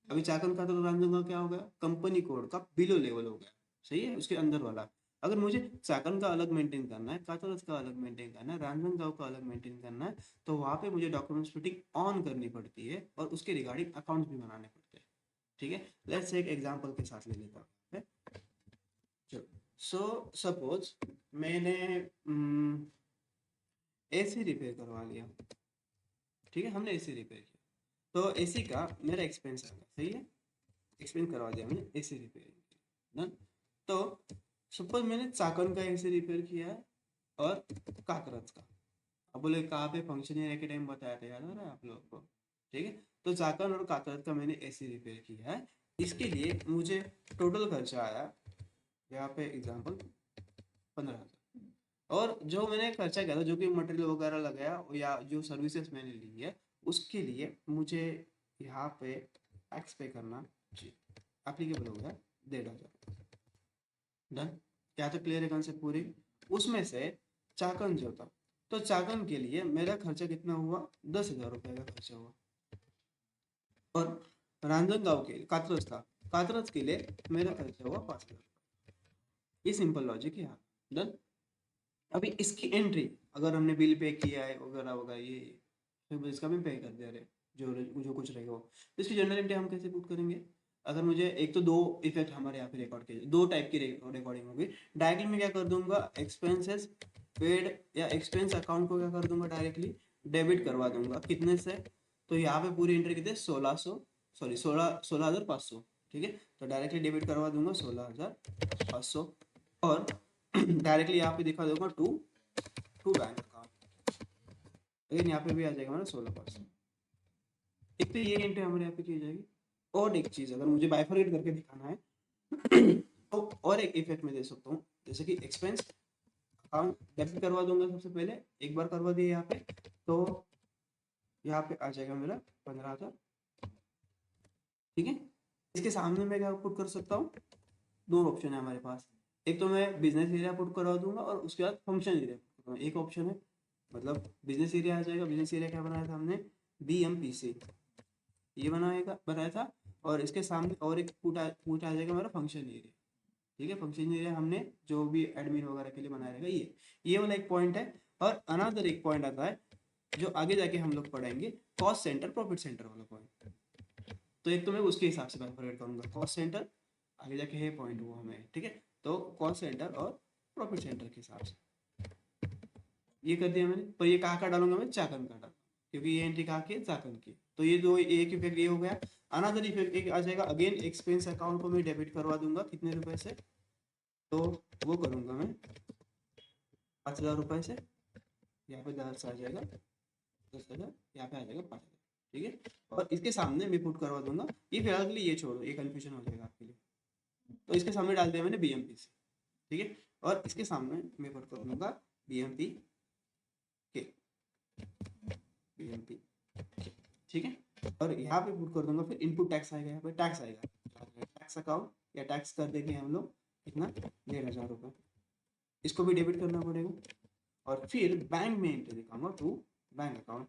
S1: अभी चाकन का तो रांजनगांव क्या हो गया, कंपनी कोड का बिलो लेवल हो गया, सही है, उसके अंदर वाला। अगर मुझे चाकन का अलग मेंटेन करना है, कातरज का अलग मेंटेन करना है, रांजनगांव का अलग मेंटेन करना है, तो वहां पे मुझे डॉक्यूमेंट स्प्लिटिंग ऑन करनी पड़ती है और उसके रिगार्डिंग अकाउंट्स भी बनाने पड़ते हैं। ठीक है, लेट्स एक एग्जांपल के साथ ले लेता हूँ। चलो, सो सपोज मैंने एसी रिपेयर करवा लिया। ठीक है, हमने एसी रिपेयर किया, तो एसी का मेरा एक्सपेंस आ गया, सही है, एक्सपेंस करवा दिया मैंने एसी रिपेयर। तो सपोज मैंने चाकन का एसी रिपेयर किया है और काकरज का, अब बोले कहाँ पे फंक्शन एरिया के टाइम बताया था, याद आ रहा है आप लोगों को? ठीक है, तो चाकन और काकरज का मैंने एसी रिपेयर किया है, इसके लिए मुझे टोटल खर्चा आया, यहाँ पे एग्जांपल 15,000। और जो मैंने खर्चा किया था, जो कि मटेरियल वगैरह लगाया या जो सर्विसेज मैंने ली है, उसके लिए मुझे यहाँ पे टैक्स पे करना एप्लीकेबल हो गया 1,500। डन, क्या तो क्लियर है कंसेप्ट पूरी? उसमें से चाकन जो था, तो चाकन के लिए मेरा खर्चा कितना हुआ, 10,000 रुपये का खर्चा हुआ। और रांजनगांव के कातरज था, कातरज के लिए मेरा खर्चा हुआ 5,000। ये सिंपल लॉजिक है यहाँ। डन, अभी इसकी एंट्री अगर हमने बिल पे किया है वगैरह वगैरह, ये फिर इसका भी पे कर दे रहे, जो कुछ रहेगा वो, तो इसकी जनरल एंट्री हम कैसे पुट करेंगे? अगर मुझे एक तो दो इफेक्ट हमारे यहाँ पे रिकॉर्ड किए, दो टाइप की रिकॉर्डिंग होगी। डायरेक्टली मैं क्या कर दूंगा, एक्सपेंसेस पेड या एक्सपेंस अकाउंट को क्या कर दूंगा, डायरेक्टली डेबिट करवा दूंगा, कितने से, तो यहाँ पे पूरी एंट्री कितने, 16,500। ठीक है, तो डायरेक्टली डेबिट करवा दूंगा 16,500, और डायरेक्टली यहाँ पे दिखा दूंगा टू बैंक अकाउंट, लेकिन यहाँ पे भी आ जाएगा हमारा 16%। एक तो ये एंट्री हमारे यहाँ पे की जाएगी। और एक चीज अगर मुझे बाइफरकेट करके दिखाना है तो और एक इफेक्ट में दे सकता हूँ, जैसे कि एक्सपेंस अकाउंट डेबिट करवा दूंगा सबसे पहले, एक बार करवा दिया यहाँ पे, तो यहाँ पे आ जाएगा मेरा 15,000। ठीक है, इसके सामने मैं क्या पुट कर सकता हूँ, दो ऑप्शन है हमारे पास, एक तो मैं बिजनेस एरिया पुट करवा दूंगा और उसके बाद फंक्शन एरिया, एक ऑप्शन है, मतलब बिजनेस एरिया आ जाएगा। बिजनेस एरिया क्या बनाया था हमने, BMPC ये बनाया था, और इसके सामने और एक पुट आ जाएगा हमारा फंक्शन एरिया। ठीक है, फंक्शन एरिया हमने जो भी एडमिन वगैरह के लिए बनाया रहेगा, ये वाला एक पॉइंट है। और अनदर एक पॉइंट आता है जो आगे जाके हम लोग पढ़ेंगे, कॉस्ट सेंटर प्रॉफिट सेंटर वाला पॉइंट। तो एक तो मैं उसके हिसाब से बाइफरकेट करूंगा, कॉस्ट सेंटर आगे जाके है पॉइंट वो हमें। ठीक है, तो कॉस्ट सेंटर और प्रॉफिट सेंटर के हिसाब से ये कर दिया मैंने। पर ये कहाँ का डालूंगा मैं, चाकन का डालूंगा, क्योंकि ये एंट्री कहाँ की है, चाकन की। तो ये दो, एक इफेक्ट ये हो गया। अनदर इफेक्ट एक आ जाएगा, अगेन एक्सपेंस अकाउंट को मैं डेबिट करवा दूंगा कितने रुपए से, तो वो करूंगा मैं 5,000 रुपए से, यहाँ पे 10 आ जाएगा, 10,000 यहाँ पे आ जाएगा 5,000, ठीक है। और इसके सामने मैं पुट करवा दूंगा, ये फिलहाल के लिए ये छोड़ो, ये कंफ्यूजन हो जाएगा आपके लिए, तो इसके सामने डाल दिया मैंने BMP से, ठीक है। और इसके सामने मैं पुट कर दूंगा BMP के, BMP, ठीक है। और यहाँ पे पुट कर दूंगा, फिर इनपुट टैक्स आएगा, यहाँ पे टैक्स आएगा, टैक्स अकाउंट या टैक्स कर देंगे हम लोग कितना, 1,500 रुपये, इसको भी डेबिट करना पड़ेगा। और फिर बैंक में एंट्री दिखाऊंगा टू बैंक अकाउंट,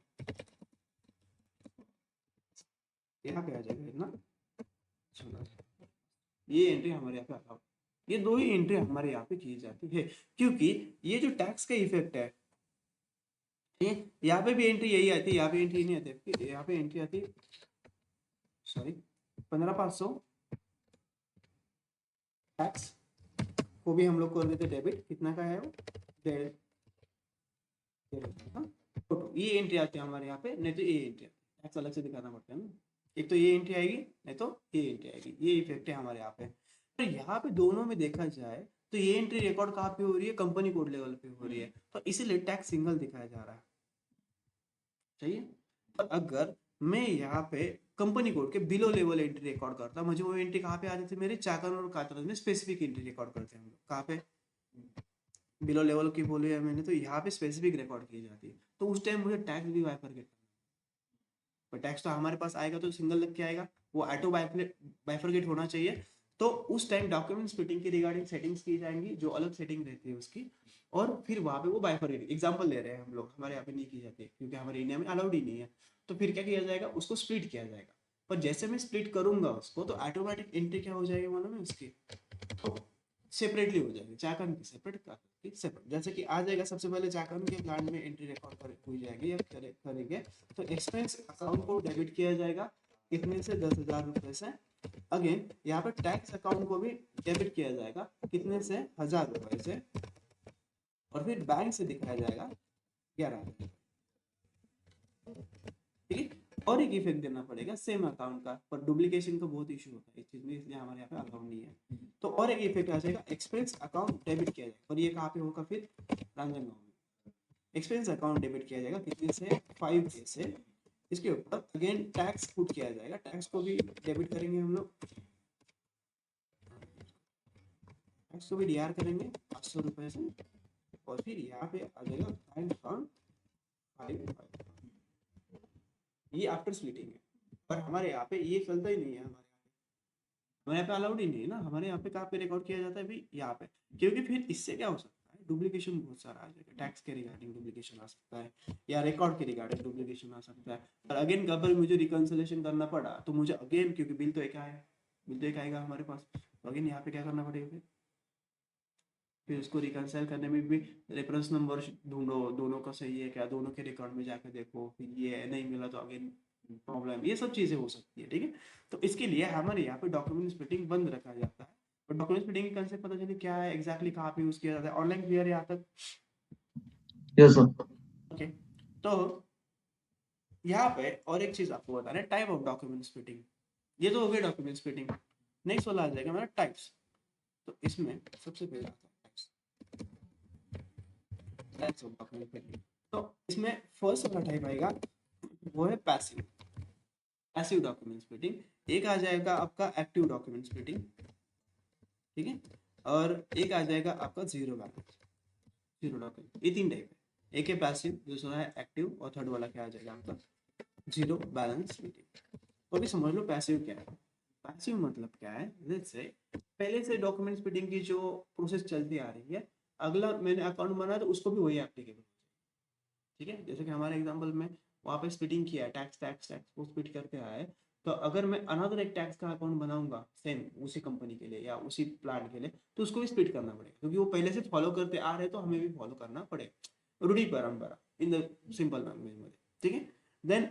S1: यहाँ पे आ जाएगा इतना, ये एंट्री हमारे यहाँ पे अलाउड, ये दो ही एंट्री हमारे यहाँ पे की जाती है, क्योंकि ये जो टैक्स का इफेक्ट है, यहाँ पे भी एंट्री यही आती है, यहाँ पे एंट्री नहीं आती, यहाँ पे एंट्री आती है, सॉरी 15,500 टैक्स को भी हम लोग कर देते डेबिट, कितना का है वो, 1,500, तो ये एंट्री आती है हमारे यहाँ पे, नहीं तो ये एंट्री टैक्स अलग से दिखाना पड़ता है ना, एक तो ये एंट्री आएगी, नहीं तो ये एंट्री आएगी, ये इफेक्ट है हमारे यहाँ पे। तो यहाँ पे दोनों में देखा जाए तो ये एंट्री रिकॉर्ड कहाँ पे हो रही है, कंपनी कोड लेवल पे हो रही है, तो इसीलिए टैक्स सिंगल दिखाया जा रहा है, चाहिए। और अगर मैं यहाँ पे कंपनी कोड के बिलो लेवल एंट्री रिकॉर्ड करता, मुझे वो एंट्री कहाँ पे आ जाती है, मेरे चाकन और कातरन में स्पेसिफिक एंट्री रिकॉर्ड करते हैं हम लोग, कहाँ पे बिलो लेवल की बोली है मैंने, तो यहाँ पे स्पेसिफिक रिकॉर्ड की जाती है, तो उस टाइम मुझे टैक्स भी बाइफरकेट, पर टैक्स तो हमारे पास आएगा तो सिंगल लग के आएगा, वो ऑटो बाइफरकेट होना चाहिए, तो उस टाइम डॉक्यूमेंट स्प्लिटिंग की रिगार्डिंग सेटिंग्स की जाएंगी, जो अलग सेटिंग रहती है उसकी, और फिर वहाँ पे वो बाइफरकेट, एग्जांपल ले रहे हैं हम लोग, हमारे यहाँ पे नहीं की जाती क्योंकि हमारे इंडिया में अलाउड ही नहीं है, तो फिर क्या किया जाएगा, उसको स्प्लिट किया जाएगा, पर जैसे मैं स्प्लिट करूंगा उसको, तो ऑटोमेटिक एंट्री क्या हो जाएगी मालूम है उसकी, तो सेपरेटली हो जाएगी, चाकन की सेपरेट, काकन की सेपरेट, जैसे कि आ जाएगा सबसे पहले चाकन के प्लान में एंट्री रिकॉर्ड हो जाएगी या करेंगे, तो एक्सपेंस अकाउंट को डेबिट किया जाएगा कितने से, 10,000 रुपए से। अगेन यहाँ पे टैक्स अकाउंट को भी डेबिट किया जाएगा कितने से, 1,000 रुपए से, और फिर बैंक से दिखाया जाएगा 11,000, ठीक है। और एक इफेक्ट देना पड़ेगा सेम अकाउंट का, पर डुप्लीकेशन का बहुत इशू होता है इस चीज में, इसलिए हमारे यहाँ पे अलाउड नहीं है, तो और एक इफेक्ट आ जाएगा, एक्सपेंस अकाउंट डेबिट किया जाएगा, और ये कहाँ पे होगा फिर, रांजनगांव में एक्सपेंस अकाउंट डेबिट किया जाएगा कितने से, 5 से, इसके ऊपर अगेन टैक्स पुट किया जाएगा, टैक्स को भी डेबिट करेंगे हम लोग, टैक्स को भी डीआर करेंगे 500 रुपए से, और फिर यहाँ पे आ जाएगा बैंक अकाउंट 5, ये आफ्टर स्प्लिटिंग है, पर हमारे यहाँ पे ये चलता ही नहीं है, हमारे यहाँ पे अलाउड ही नहीं है ना, हमारे यहाँ पे कहाँ पे रिकॉर्ड किया जाता है भाई, यहाँ पे, क्योंकि फिर इससे क्या हो सकता है, डुप्लीकेशन बहुत सारा आ जाएगा, टैक्स के रिगार्डिंग डुप्लीकेशन आ सकता है, या रिकॉर्ड के रिगार्डिंग डुप्लीकेशन आ सकता है, और अगेन कभी मुझे रिकंसिलेशन करना पड़ा तो मुझे अगेन, क्योंकि बिल तो एक आया, बिल तो एक आएगा हमारे पास, तो अगेन यहाँ पे क्या करना पड़ेगा, फिर उसको रिकंसाइल करने में भी रेफरेंस नंबर ढूंढो, दोनों का सही है क्या, दोनों के रिकॉर्ड में जाकर देखो, फिर ये नहीं मिला तो अगेन प्रॉब्लम, ये सब चीजें हो सकती है, ठीक है। तो इसके लिए हमारे यहाँ पे डॉक्यूमेंट स्प्लिटिंग बंद रखा जाता है, और डॉक्यूमेंट स्प्लिटिंग की कंसेप्ट पता चले क्या है एग्जैक्टली, कहाँ पे यूज किया जाता है, ऑनलाइन क्लियर है यहाँ तक,
S2: यस सर।
S1: ओके। तो यहाँ पे और एक चीज आपको बताना है, टाइप ऑफ डॉक्यूमेंट स्प्लिटिंग, ये तो हो गया डॉक्यूमेंट स्प्लिटिंग, नेक्स्ट वाला आ जाएगा हमारा टाइप्स, तो इसमें सबसे पहले आता है टाइप्स ऑफ डॉक्यूमेंट स्प्लिटिंग, तो इसमें फर्स्ट वाला टाइप आएगा वो है पैसिव, पैसिव डॉक्यूमेंट स्प्लिटिंग, एक आ जाएगा आपका एक्टिव डॉक्यूमेंट स्प्लिटिंग, ठीक है, और एक आ जाएगा आपका जीरो बैलेंस, जीरो डॉक्यूमेंट, ये 3 टाइप है, एक है पैसिव, दूसरा है एक्टिव, और थर्ड वाला क्या आ जाएगा आपका जीरो बैलेंस स्प्लिटिंग। तो अभी समझ लो पैसिव क्या है, पैसिव मतलब क्या है, लेट्स से पहले से डॉक्यूमेंट स्प्लिटिंग की जो प्रोसेस चलती आ रही है, अगला मैंने अकाउंट बनाया तो उसको भी वही एप्लीकेबल, ठीक है, जैसे कि हमारे एग्जांपल में वहाँ पे स्प्लिटिंग किया है, टैक्स टैक्स टैक्स को स्प्लिट करके आया है, तो अगर मैं अनदर एक टैक्स का अकाउंट बनाऊंगा सेम उसी कंपनी के लिए या उसी प्लांट के लिए, तो उसको भी स्प्लिट करना पड़ेगा, क्योंकि वो पहले से फॉलो करते आ रहे हैं, तो हमें भी फॉलो करना पड़ेगा, रूढ़ी परंपरा इन द सिंपल लैंग्वेज में, ठीक है। देन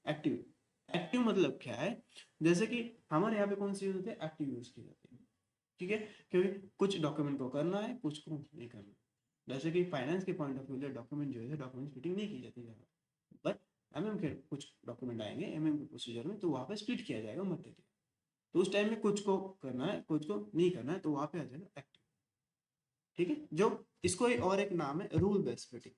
S1: एक्टिव, एक्टिव मतलब क्या है, जैसे कि हमारे यहाँ पे कौन सी यूज होती है, एक्टिव यूज की जाती है, ठीक है, क्योंकि कुछ डॉक्यूमेंट को करना है, कुछ को नहीं करना, जैसे कि फाइनेंस के पॉइंट ऑफ व्यू से डॉक्यूमेंट जो है डॉक्यूमेंट स्प्लिटिंग नहीं की जाती है, बट एमएम के कुछ डॉक्यूमेंट आएंगे एमएम के प्रोसीजर में, तो वहाँ पे स्प्लिट किया जाएगा मटेरियल। तो उस टाइम में कुछ को करना है कुछ को नहीं करना है, तो वहाँ पे आ जाएगा एक्टिव। ठीक है, जो इसको और एक नाम है rule based splitting.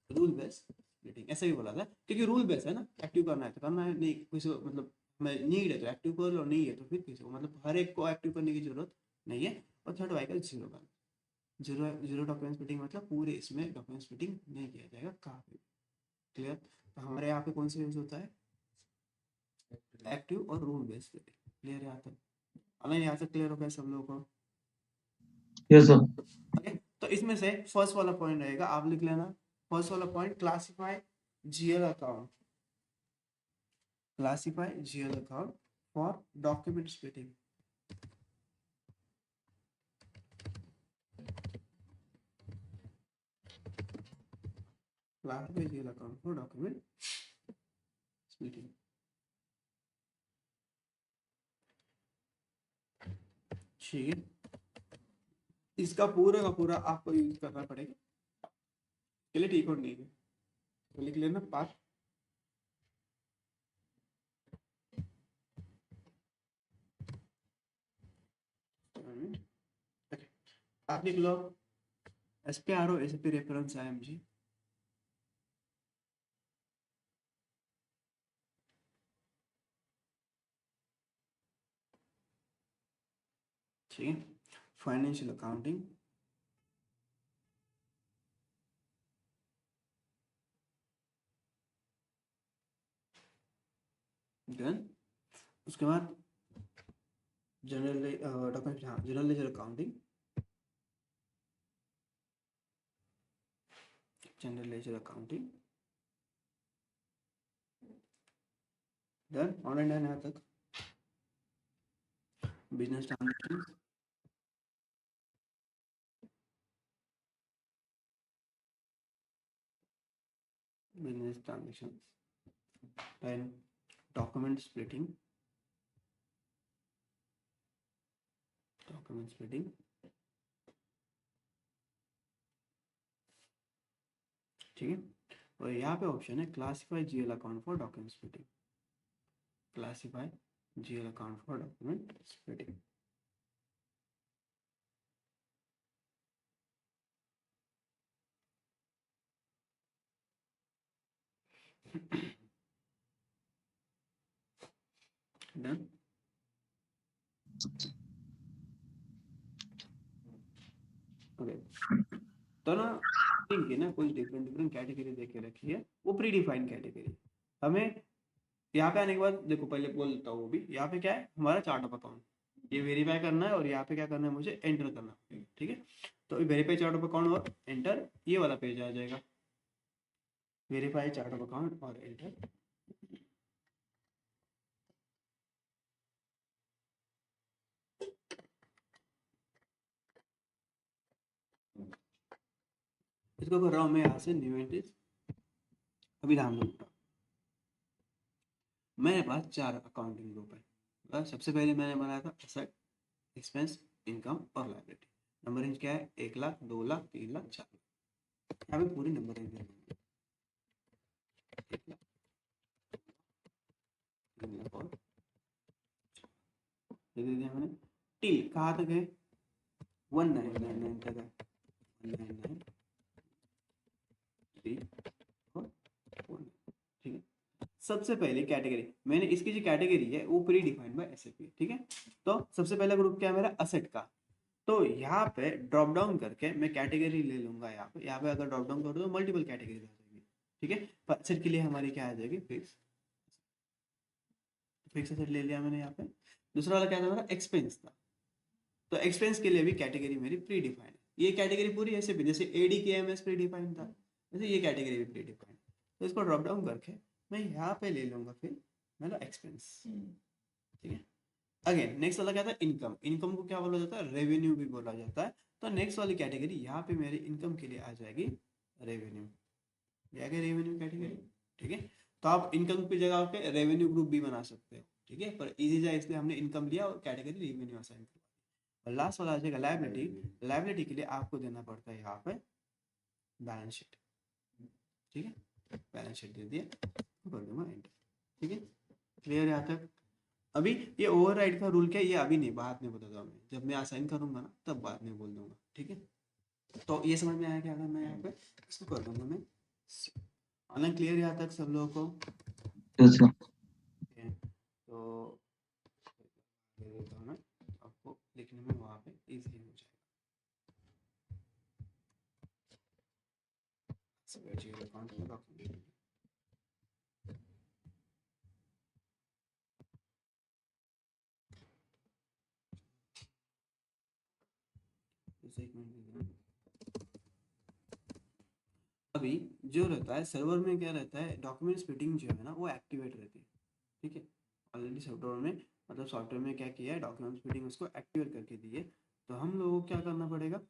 S1: Rule based splitting ऐसे भी बोला था, क्योंकि रूल बेस्ड है ना, एक्टिव करना है तो करना है, नहीं किसी को मतलब मैं नीड है तो एक्टिव कर लो, नहीं है तो फिर किसी को मतलब हर एक को एक्टिव करने की जरूरत नहीं है। और थर्ड वाइकल जीरो का जीरो जीरो डॉक्यूमेंट स्प्लिटिंग मतलब पूरे इसमें डॉक्यूमेंट स्प्लिटिंग नहीं किया जाएगा कहाँ पे। क्लियर? तो हमारे यहाँ पे कौन सा यूज होता है? एक्टिव और रूल बेस्ड स्प्लिटिंग। क्लियर है यहाँ तक? अगर यहाँ तक क्लियर हो गया सब लोगों को?
S2: Yes sir.
S1: ओके, तो इसमें से फर्स्ट वाला पॉइंट रहेगा, आप लिख लेना। फर्स्ट वाला point, classify GL account, classify GL account for document splitting. Classify GL account for document splitting. ठीक है, इसका पूरा का पूरा आपको यूज करना पड़ेगा, चलिए ठीक और नहीं है तो लिख लेना पार्ट। आप लिख लो SPRO SAP रेफरेंस IMG। ठीक है, फाइनेंशियल अकाउंटिंग, देन उसके बाद जनरल डॉक्यूमेंट, हाँ general ledger accounting, general ledger accounting, done online done यहाँ तक। Business transaction, business transaction, then document splitting, document splitting. ठीक है, और यहाँ पे ऑप्शन है classify GL account for document splitting, classify GL account for document splitting. Done. Okay, तो ना थिंक है ना, कुछ डिफरेंट डिफरेंट कैटेगरी दे के रखी है, वो प्री डिफाइंड कैटेगरी। हमें यहाँ पे आने के बाद देखो, पहले बोल देता हूँ, वो भी यहाँ पे क्या है हमारा चार्ट ऑफ अकाउंट, ये वेरीफाई करना है और यहाँ पे क्या करना है मुझे एंटर करना है। ठीक है, तो वेरीफाई चार्ट ऑफ अकाउंट और एंटर, ये वाला पेज आ जाएगा, वेरीफाई चार्ट ऑफ अकाउंट और एंटर। इसको कर रहा हूँ मैं यहाँ से न्यू एंट्रीज। अभी ध्यान दो, मेरे पास 4 अकाउंटिंग ग्रुप है। सबसे पहले मैंने बनाया था एसेट, एक्सपेंस, इनकम और लायबिलिटी। नंबर रेंज क्या है? 1 लाख, 2 लाख, 3 लाख, 4 लाख। यहाँ पे पूरी नंबर रेंज है, 1 लाख, 3 लाख और दे दिया मैंने। टिल कहाँ तक है? 1999 तक है, 1993 और 19। ठीक है, सबसे पहले कैटेगरी मैंने, इसकी जो कैटेगरी है वो प्री डिफाइंड बाय एसएपी। ठीक है, तो सबसे पहला ग्रुप क्या है मेरा? असेट का। तो यहाँ पे ड्रॉप डाउन करके मैं कैटेगरी ले लूंगा। यहाँ पे अगर ड्रॉप डाउन कर दो तो मल्टीपल कैटेगरी आ जाएगी। ठीक है, पर असेट के लिए हमारी क्या आ जाएगी? फिक्स, फिक्स असेट ले लिया मैंने यहाँ पे। दूसरा वाला क्या था मेरा? एक्सपेंस था। तो एक्सपेंस के लिए भी कैटेगरी मेरी प्री डिफाइंड है। ये कैटेगरी पूरी ऐसे भी, जैसे एडी के एम एस प्री डिफाइंड था, वैसे ये कैटेगरी भी प्री डिफाइंड। तो इसको ड्रॉप डाउन करके मैं यहाँ पे ले लूंगा फिर मेरा एक्सपेंस। ठीक है, अगेन नेक्स्ट वाला क्या था? इनकम। इनकम को क्या बोला जाता है? रेवेन्यू भी बोला जाता है। तो नेक्स्ट वाली कैटेगरी यहाँ पे मेरी इनकम के लिए आ जाएगी रेवेन्यू, ये आ गया रेवेन्यू कैटेगरी। ठीक है, तो आप इनकम की जगह पे रेवेन्यू ग्रुप भी बना सकते हो। ठीक है, पर इजी जाए इसलिए हमने इनकम लिया और कैटेगरी रेवेन्यू असाइन किया। और लास्ट वाला आ जाएगा लायबिलिटी। लायबिलिटी के लिए आपको देना पड़ता है यहाँ पे बैलेंस शीट। ठीक है, बैलेंस शीट दे दिया, कर दूंगा एंटर। ठीक है, क्लियर यहाँ तक। अभी ये ओवरराइड का रूल क्या है, ये अभी नहीं, बाद में बताता हूँ मैं, जब मैं असाइन करूंगा ना तब बाद में बोल दूंगा। ठीक है, तो ये समझ में आया क्या करना है यहाँ पे, इसको कर दूंगा मैं ऑनलाइन। क्लियर यहाँ तक सब लोगों को?
S2: Yes sir.
S1: तो दे देता हूँ मैं आपको, लिखने में वहाँ पे इजी हो जाएगा। अकाउंट में डॉक्यूमेंट, एक मिनट। अभी जो रहता है सर्वर में क्या रहता है, डॉक्यूमेंट स्प्लिटिंग जो है ना वो एक्टिवेट रहती है। ठीक है, ऑलरेडी सॉफ्टवेयर में, मतलब सॉफ्टवेयर में क्या किया है, डॉक्यूमेंट स्प्लिटिंग उसको एक्टिवेट करके दी है। तो हम लोगों को क्या करना पड़ेगा,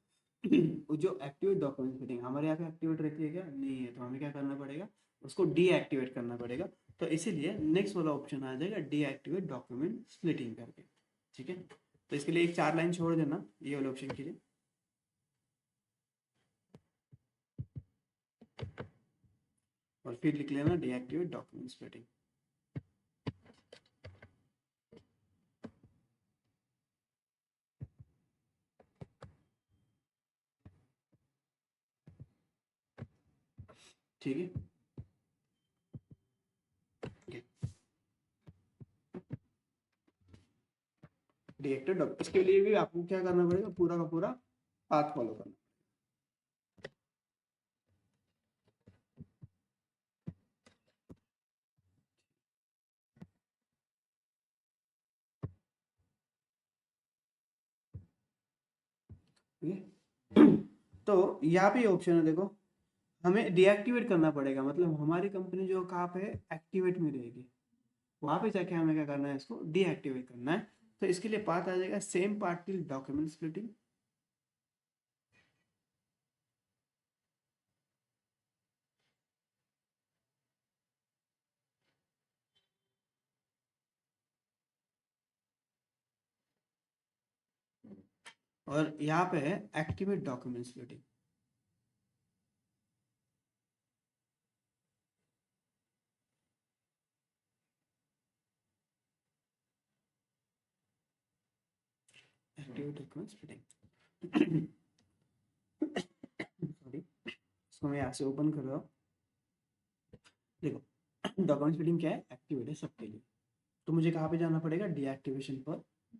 S1: वो जो एक्टिवेट डॉक्यूमेंट स्प्लिटिंग हमारे यहाँ पे एक्टिवेट रहती है क्या, नहीं है, तो हमें क्या करना पड़ेगा, उसको डीएक्टिवेट करना पड़ेगा। तो इसीलिए नेक्स्ट वाला ऑप्शन आ जाएगा डीएक्टिवेट डॉक्यूमेंट स्प्लिटिंग करके। ठीक है, तो इसके लिए एक 4 लाइन छोड़ देना ये वाले ऑप्शन के लिए, और फिर लिख लेना डीएक्टिवेट डॉक्यूमेंट स्प्लिटिंग। ठीक है, डीएक्टिवेट डॉक्यूमेंट, इसके लिए भी आपको क्या करना पड़ेगा, पूरा का पूरा पाथ फॉलो करना। ठीक है, तो यहाँ पे ऑप्शन है देखो, हमें डीएक्टिवेट करना पड़ेगा, मतलब हमारी कंपनी जो कहाँ पे एक्टिवेट में रहेगी, वहां पे जाके हमें क्या करना है, इसको डीएक्टिवेट करना है। तो इसके लिए पाथ आ जाएगा same part till document splitting. और यहाँ पे है activate document splitting. Activate document splitting, sorry, इसको मैं यहाँ से ओपन कर रहा हूँ। देखो, डॉक्यूमेंट स्प्लिटिंग क्या है, एक्टिवेट है सबके लिए। तो मुझे कहाँ पे जाना पड़ेगा, डीएक्टिवेशन पर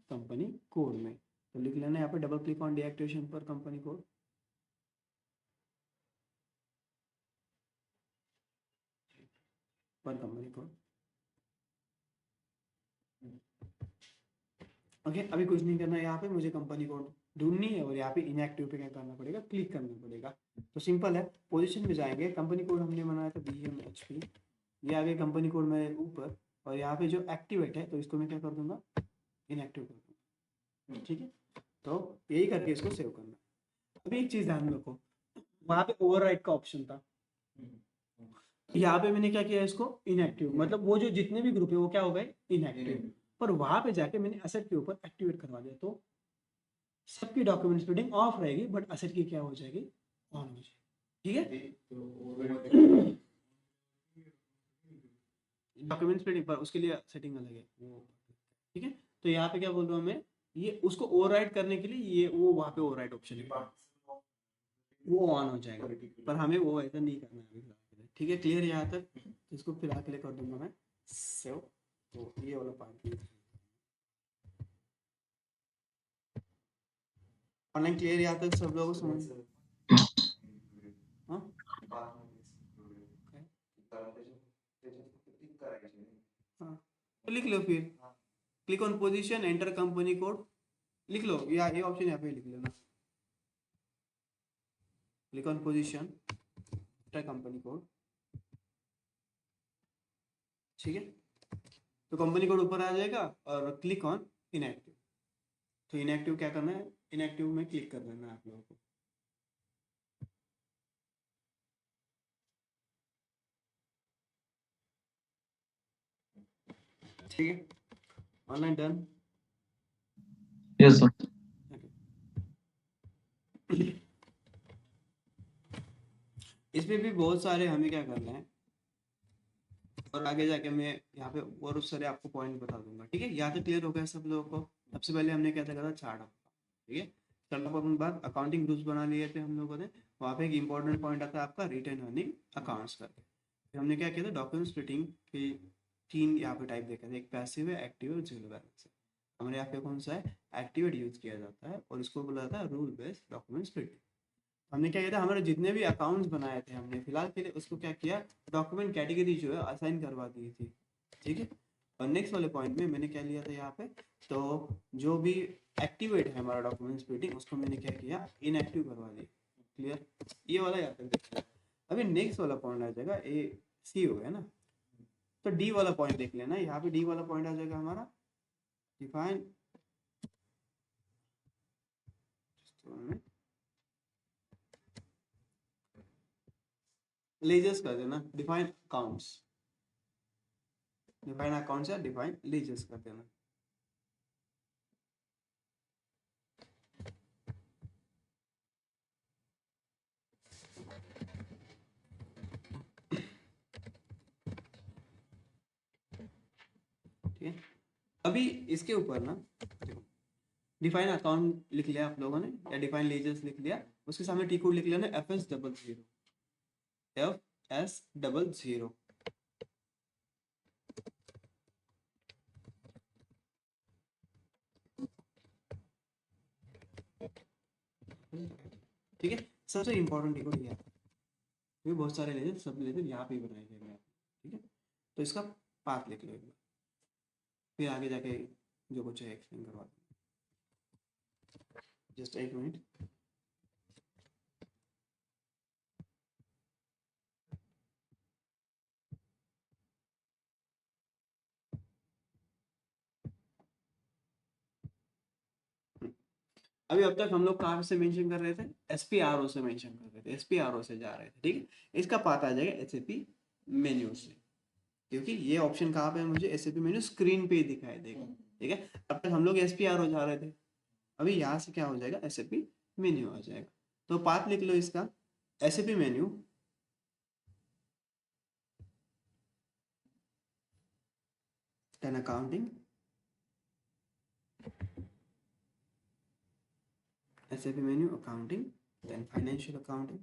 S1: कंपनी कोड में। तो लिख लेना यहाँ पे, डबल क्लिक ऑन डीएक्टिवेशन पर कंपनी कोड। पर कंपनी कोड, ओके। अभी कुछ नहीं करना है, यहाँ पे मुझे कंपनी कोड ढूंढनी है, और यहाँ पे इनएक्टिव पे क्या करना पड़ेगा, क्लिक करना पड़ेगा। तो सिंपल है, पोजीशन में जाएंगे, कंपनी कोड हमने बनाया था BMHP, ये आगे कंपनी कोड मेरे ऊपर, और यहाँ पे जो एक्टिवेट है तो इसको मैं क्या कर दूंगा, इनएक्टिव कर दूंगा। ठीक है, तो यही करके इसको सेव करना। अभी एक चीज ध्यान में रखो, वहाँ पे ओवरराइड का ऑप्शन था, यहाँ पे मैंने क्या किया, इसको इनएक्टिव, मतलब वो जो जितने भी ग्रुप है वो क्या हो गए, इनएक्टिव। पर वहां पे जाके मैंने असेट के ऊपर एक्टिवेट करवा दिया, तो सबकी डॉक्यूमेंट स्प्लिटिंग ऑफ रहेगी, बट असेट की क्या हो जाएगी, ऑन हो जाएगी। ठीक है, डॉक्यूमेंट स्प्लिटिंग पर उसके लिए सेटिंग अलग है वो। ठीक है, तो यहाँ पे क्या बोल रहा हूँ मैं, ये उसको ओवरराइड करने के लिए ये वो वहाँ पे ओवरराइड ऑप्शन है, वो ऑन हो जाएगा, पर हमें वो ऐसा नहीं करना है अभी फिलहाल के लिए। ठीक है, क्लियर यहाँ तक। इसको फिलहाल के लिए कर दूंगा मैं सेव। तो ये वाला पार्ट ऑनलाइन क्लियर यहाँ तक सब लोगों को समझ, हाँ? हाँ, तो लिख लो फिर, click on position, enter company code, लिख लो, या ये ऑप्शन यहाँ पे लिख लेना, click on position, enter company code. ठीक है, तो कंपनी कोड ऊपर आ जाएगा, और क्लिक ऑन इनएक्टिव। तो इनएक्टिव क्या करना है, इनएक्टिव में क्लिक कर देना है आप लोगों को। ठीक है, ऑनलाइन डन।
S2: Yes sir.
S1: इसमें भी बहुत सारे हमें क्या करना है, और आगे जाके मैं यहाँ पे और उस सारे आपको पॉइंट बता दूंगा। ठीक है, यहाँ तक क्लियर हो गया सब लोगों को? सबसे पहले हमने क्या था चार्ट ऑफ, ठीक है, चार्ट ऑफ अकाउंट बाद अकाउंटिंग ग्रुप्स बना लिए थे हम लोगों ने। वहाँ पे एक इंपॉर्टेंट पॉइंट आता है आपका रिटेन अर्निंग अकाउंट्स करके। फिर हमने क्या किया था डॉक्यूमेंट स्प्लिटिंग के 3 यहाँ पे टाइप देखे थे, एक पैसिव है, एक्टिव है और जीरो बैलेंस है। हमारे यहाँ पे कौन सा है, एक्टिवेट यूज किया जाता है और इसको बोला जाता है रूल बेस्ड डॉक्यूमेंट स्प्लिटिंग। हमने क्या किया था, हमारे जितने भी अकाउंट्स बनाए थे हमने फिलहाल के लिए उसको क्या किया, डॉक्यूमेंट कैटेगरी जो है असाइन करवा दी थी। ठीक है, और नेक्स्ट वाले पॉइंट में मैंने क्या लिया था यहाँ पे, तो जो भी एक्टिवेट है हमारा डॉक्यूमेंट स्प्लिटिंग उसको मैंने क्या किया, इनएक्टिव करवा दिया। क्लियर, ये वाला यहाँ पे देखिए। अभी नेक्स्ट वाला पॉइंट आ जाएगा, ए सी हो गया ना, तो डी वाला पॉइंट देख लेना। यहाँ पे डी वाला पॉइंट आ जाएगा हमारा डिफाइन लीजर्स कर देना, डिफाइन अकाउंट्स, डिफाइन अकाउंट्स या डिफाइन लीजर्स कर देना। ठीक है, अभी इसके ऊपर ना डिफाइन अकाउंट लिख लिया आप लोगों ने या डिफाइन लीजर्स लिख लिया, उसके सामने टी कोड लिख लेना FS00, FS00। ठीक है, सबसे इंपॉर्टेंट टी कोड ये है, क्योंकि बहुत सारे लेजर सब लेजर यहाँ पे ही बनाए गए हैं। ठीक है, तो इसका पाथ लिख लो एक बार, फिर आगे जाके जो कुछ है एक्सप्लेन करवा दूँ। जस्ट एक मिनट। अभी अब तक हम लोग कहाँ से मेंशन कर रहे थे, SPRO से मेंशन कर रहे थे, SPRO से जा रहे थे। ठीक है, इसका पाथ आ जाएगा SAP मेन्यू से, क्योंकि ये ऑप्शन कहाँ पे है, मुझे SAP मेन्यू स्क्रीन पे ही दिखाई देगा। ठीक है, अब तक हम लोग SPRO जा रहे थे, अभी यहाँ से क्या हो जाएगा, SAP मेन्यू आ जाएगा। तो पाथ लिख लो इसका, SAP menu then accounting, SAP menu accounting, then financial accounting,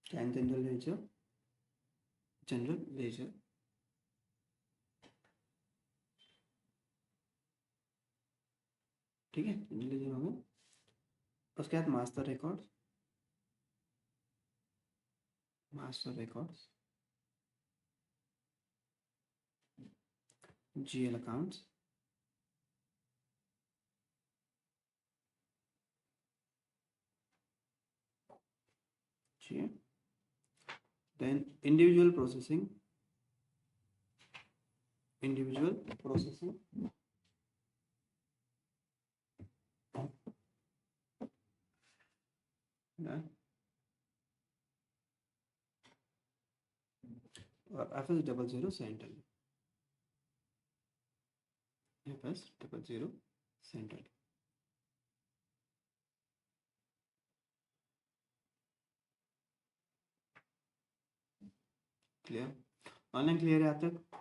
S1: and general ledger, general ledger, ठीक है, जनरल लेजर हो गया। उसके बाद master records, master records, GL accounts, then individual processing, individual processing, और FS00 central, FS00 central. Clear, online clear है आप तक?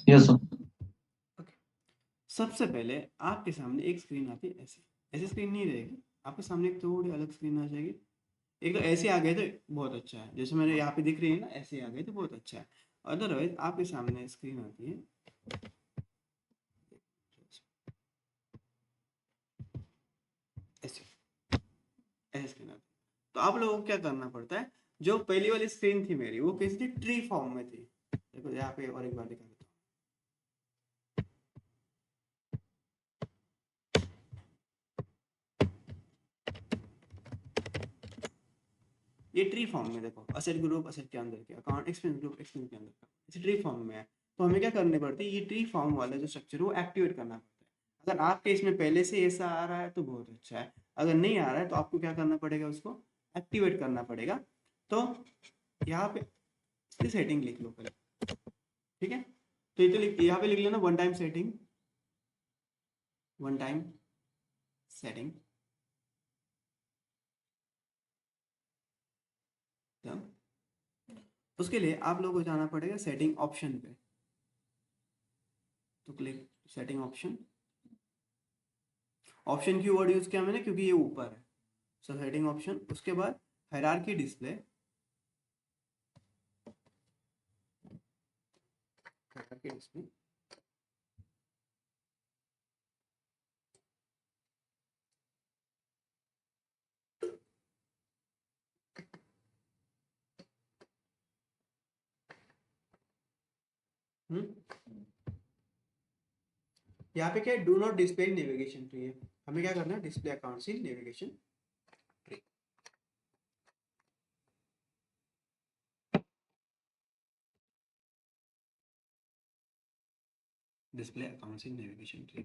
S2: Yes sir.
S1: ओके, सबसे पहले आपके सामने एक स्क्रीन आती है, ऐसी ऐसी स्क्रीन नहीं रहेगी आपके सामने, एक थोड़ी अलग स्क्रीन आ जाएगी। एक तो ऐसे आ गए तो बहुत अच्छा है, जैसे मैंने यहाँ पे दिख रही है ना, ऐसे आ गए तो बहुत अच्छा है। अदरवाइज आपके सामने स्क्रीन आती है ऐसे, ऐसे स्क्रीन आती है। तो आप लोगों को क्या करना पड़ता है, जो पहली वाली स्क्रीन थी मेरी वो कैसी थी, ट्री फॉर्म में थी। देखो यहाँ पे और एक बार दिखा देता हूँ, ये ट्री फॉर्म में देखो, असेट ग्रुप असेट के अंदर के, अकाउंट एक्सपेंस ग्रुप एक्सपेंस के अंदर का, इसे ट्री फॉर्म में है। तो हमें क्या करनी पड़ती है, ये ट्री फॉर्म वाला जो स्ट्रक्चर है वो एक्टिवेट करना पड़ता है। अगर आपके इसमें पहले से ऐसा आ रहा है तो बहुत अच्छा है, अगर नहीं आ रहा है तो आपको क्या करना पड़ेगा, उसको एक्टिवेट करना पड़ेगा। तो यहाँ पे इसकी सेटिंग लिख लो पहले। ठीक है, तो ये तो यहाँ पे लिख लेना one time setting, one time setting, उसके लिए आप लोगों को जाना पड़ेगा सेटिंग ऑप्शन पे, तो क्लिक सेटिंग ऑप्शन। ऑप्शन की वर्ड यूज किया मैंने क्योंकि ये ऊपर है, सो सेटिंग ऑप्शन। उसके बाद हायरार्की डिस्प्ले, हायरार्की डिस्प्ले, यहाँ पे क्या है, do not display navigation tree है, हमें क्या करना है, display accounts in navigation tree. Display accounts in navigation tree,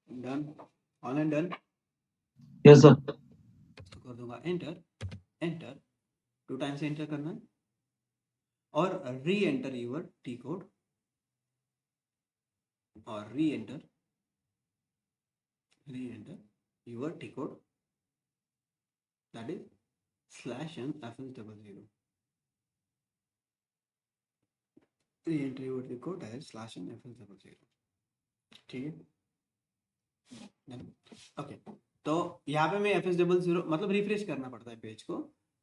S1: done, all and done.
S2: Yes sir.
S1: तो कर दूंगा एंटर, एंटर 2 टाइम्स एंटर करना है और री एंटर यूर टी कोड, और री enter your T code, that is /n fs00, re-enter your T code, that is /n fs00, ठीक है। ओके, तो यहाँ पे मैं fs00 मतलब रिफ्रेश करना पड़ता है पेज को।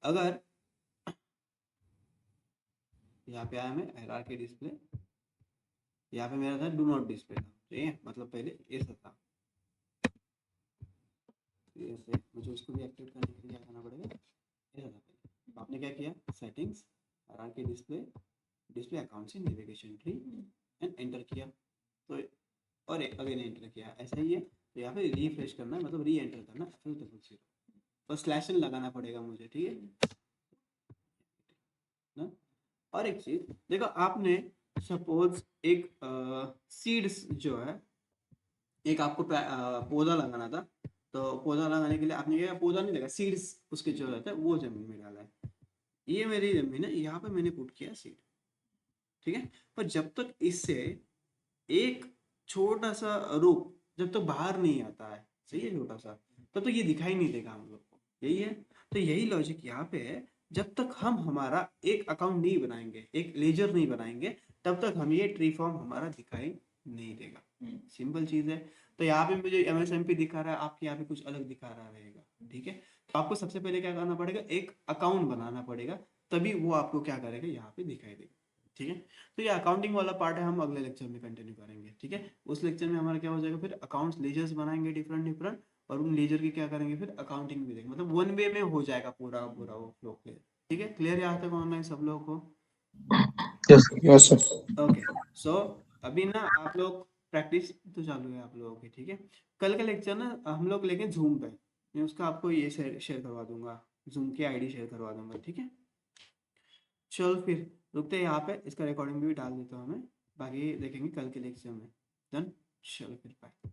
S1: अगर यहाँ पे आया मैं हायरार्की डिस्प्ले, यहाँ पे मेरा था डू नॉट डिस्प्ले था, ठीक है, मतलब पहले ऐसा था, ऐसे मुझे उसको भी एक्टिवेट करने के लिए क्या करना पड़ेगा, ऐसा था पहले। आपने क्या किया, settings, hierarchy display, display accounts in navigation tree, and enter किया, तो और अगेन एंटर किया, ऐसा ही है। तो यहाँ पे रिफ्रेश करना है, मतलब री एंटर करना fs00, और /n लगाना पड़ेगा मुझे, ठीक है ना। और एक चीज देखो, आपने सपोज एक सीड्स जो है, एक आपको पौधा लगाना था, तो पौधा लगाने के लिए आपने क्या, पौधा नहीं लगा, सीड्स उसके जो रहता है वो जमीन में डाला है, ये मेरी जमीन है, यहाँ पे मैंने पुट किया सीड, ठीक है। पर जब तक इससे एक छोटा सा रूप जब तक बाहर नहीं आता है, सही है, छोटा सा, तब तक ये दिखाई नहीं देगा हम लोग को, यही है। तो यही लॉजिक यहाँ पे है, जब तक हम हमारा एक अकाउंट नहीं बनाएंगे, एक लेजर नहीं बनाएंगे, तब तक हम ये ट्री फॉर्म हमारा दिखाई नहीं देगा, सिंपल चीज है। तो यहाँ पे मुझे MSMP दिखा रहा है, आपके यहाँ पे कुछ अलग दिखा रहा रहेगा, ठीक है। तो आपको सबसे पहले क्या करना पड़ेगा, एक अकाउंट बनाना पड़ेगा, तभी वो आपको क्या करेगा, यहाँ पे दिखाई देगा, ठीक है। तो ये अकाउंटिंग वाला पार्ट है, हम अगले लेक्चर में कंटिन्यू करेंगे, ठीक है। उस लेक्चर में हमारा क्या हो जाएगा, फिर अकाउंट्स लेजर्स बनाएंगे डिफरेंट डिफरेंट, और उन लेजर की क्या करेंगे, फिर अकाउंटिंग भी देखेंगे, मतलब 1 वे में हो जाएगा पूरा पूरा वो फ्लो क्लियर, ठीक है। क्लियर यहाँ तक ऑनलाइन सब लोगों को?
S2: Yes
S3: yes sir.
S1: ओके, सो अभी ना आप लोग प्रैक्टिस तो चालू है आप लोगों की, ठीक है। कल का लेक्चर ना हम लोग लेके जूम पे, मैं उसका आपको ये शेयर करवा दूंगा, जूम की आईडी शेयर करवा दूंगा, ठीक है। चलो फिर रुकते हैं यहाँ पे, इसका रिकॉर्डिंग भी डाल देता हूँ मैं, बाकी देखेंगे कल के लेक्चर में। डन, चलो फिर बाय।